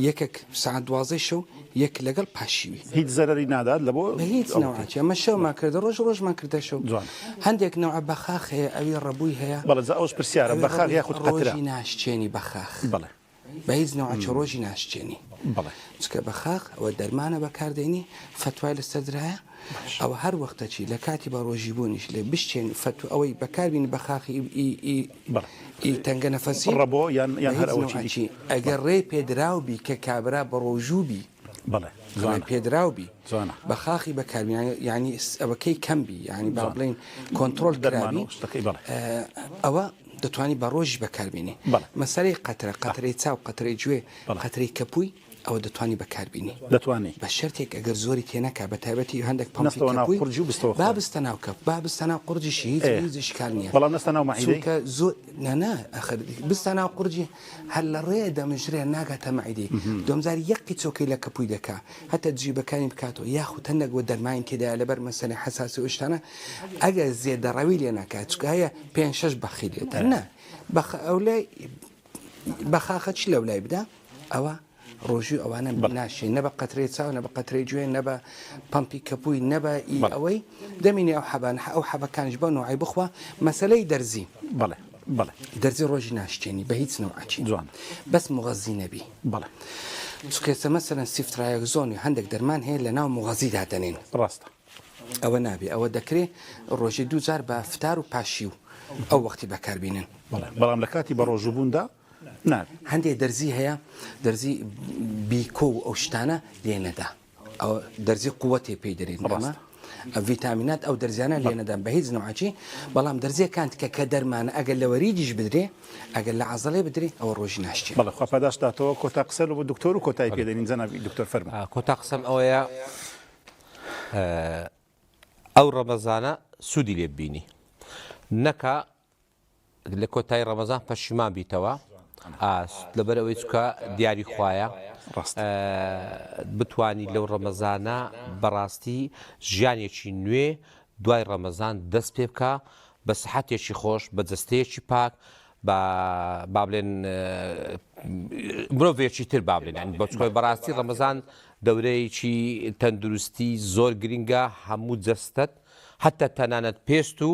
یەکێک سعات 12 شەو یەک لەگەڵ پاشیوی هیچ زەرری نادات لە بۆ بە هیچ نەوعاتی ئەمە شەومان کردە ڕۆژمان کردە شەو هەندێک نەوع بەخاخ هەیە ئەوی ڕەبووی هەیە بەڵێ ئەوش پرسیارە بەخاخ یاخود قەترە ڕۆژی ناشتێنی بەخاخ بەڵێ بە هیچ نەوعی ڕۆژی ناشتێنی بەڵێ چکە بەخاخ ئەوە دەرمانە بەکاردێنی فتوای لەسەر درایە ئەوە هەر وەختەچی لە کاتی بە ڕۆژی بوونیش لێ بشتێن فتو ئەوەی بەکاربیین بەخاخی تەنگە نەفەسی ڕەبۆ یان هەر ئەوەی ئەگەر ڕێ پێدراوبی کە کابرا بە ڕۆژووبی بەڵێ پێدراوبی بەخاخی بەکاربیین ینی ئەوەکەی کەمبی ینی با بڵێن کۆنتترۆل دەرمانی ئەوە دەتوانانی بە ڕۆژی بەکاربیێنی مەسەرەی قەترەی چاو قەترەی گوێ قەترەی کەپووی ئەوە دەتوانی بەکاربیێنی دەتوانانی بە شەرتێک ئەگەر زۆری تێنەکە بە تایبەتی هەندێک پڕجی بابستە ناوکە بابستە ناو قورجیشی هیچ شکال نییە بەڵام نەستە ناو مەعیدەی زۆر نەنا بستە ناو قورجی هەر لە ڕێ دەمژرێ ناگاتە مەعیدەی دۆمزاری یەقی چۆکەی لە کەپووی دەکا هەتە جیبەکانی بکاتەوە یاخود هەندێک وە دەرماین تێدا لەبەر مەسەلەی حەساسی ئەوشتانە ئەگەر زێدەڕەوی لێ ناکات چکە هەیە 5-6 بەخی لێتە نە ئەولای بەخاخە چی لەو لای بدا ئەوە ڕۆژی ئەوانە ناشێ نە بە قەترەی چاو نە بە قەترەی گوێ نە بە پمپی کەپووی نە بە ئەوەی دەمینێ ئەو حەبان ئەو حەبەکانش بە نوعی بخوا مەسەلەی دەرزی بەڵێ بەڵێ دەرزی ڕۆژی ناشتێنی بە هیچ نەوعاچی جوان بەس مغەزی نەبی بەڵێ چکێسە مەسەرەن سیفترایەک زۆنی هەندێک دەرمان هەیە لە ناو مغەزیدا دەنێن ڕاستە ئەوە نابێ ئەوە دەکرێت ڕۆژی 2000 بە فتار و پاشی و ئەو وەختی بەکاربینن بەڵام لە کاتی بە ڕۆژبووندا هەندێک دەرزی هەیە دەرزی بیکۆ و ئەو شتانە لێ نەدا ئەو دەرزی قووەتێ پێی دەرێت ڕاستە ڤیتامینات ئەو دەرزیانە لێ نەدان بە هیچ نەوعاچی بەڵام دەرزیەکانتکە کە دەرمانە ئەگەر لە وەریدیش بدرێ ئەگەر لە عەزەڵێ بدرێ ئەوە ڕۆژی ناشتێ بەڵێ خوا پاداشداتەوە کۆتا قسە بۆ دکتۆر و کۆتایی پێدەنین جەنابی دکتۆر فەرموو کۆتا قسەم ئەوەیە ئەو ڕەمەزانە سوودی لێ ببینی نەکە لە کۆتایی ڕەمەزان پەشیمان بیتەوە لەبەر ئەوەی چکە دیاری خوایە بتانی لەو ڕەمەزانە بەڕاستی ژیانێکی نوێ دوای ڕەمەزان دەست پێ بکە بە سەحەتێکی خۆش بە جەستەیەکی پاک با بڵێن مرۆڤێکی تر با بڵێن بۆ چکۆی بەڕاستی ڕەمەزان دەورەیەکی تەندروستی زۆر گرنگە هەموو جەستت حتى تەنانەت پێست و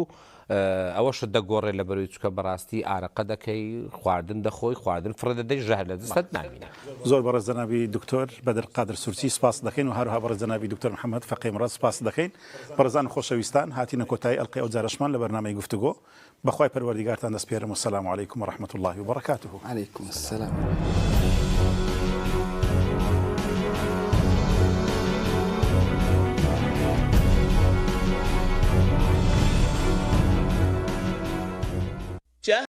ئەوەشت دەگۆڕێ لە بەروی چکە بەڕاستی ئارەقە دەکەی خواردن دەخۆی خواردن فرە دەدەی ژەهر لە دەستت نامینە زۆر بەڕێز جەنابی دکتۆر بەدرقادر سورچی سپاس دەکەین و هەروها بەڕێز جەنابی دکتۆر محەممەد فەقی مراد سپاس دەکەین بەڕێزان خۆشەویستان هاتینە کۆتایی ئەڵقەی ئەو جارەشمان لە بەرنامەی گفتوگۆ بەخوای پەروەردیگارتان دەسپێرم والسلام علیکم ورحمة الله وبركاته. عليكم السلام.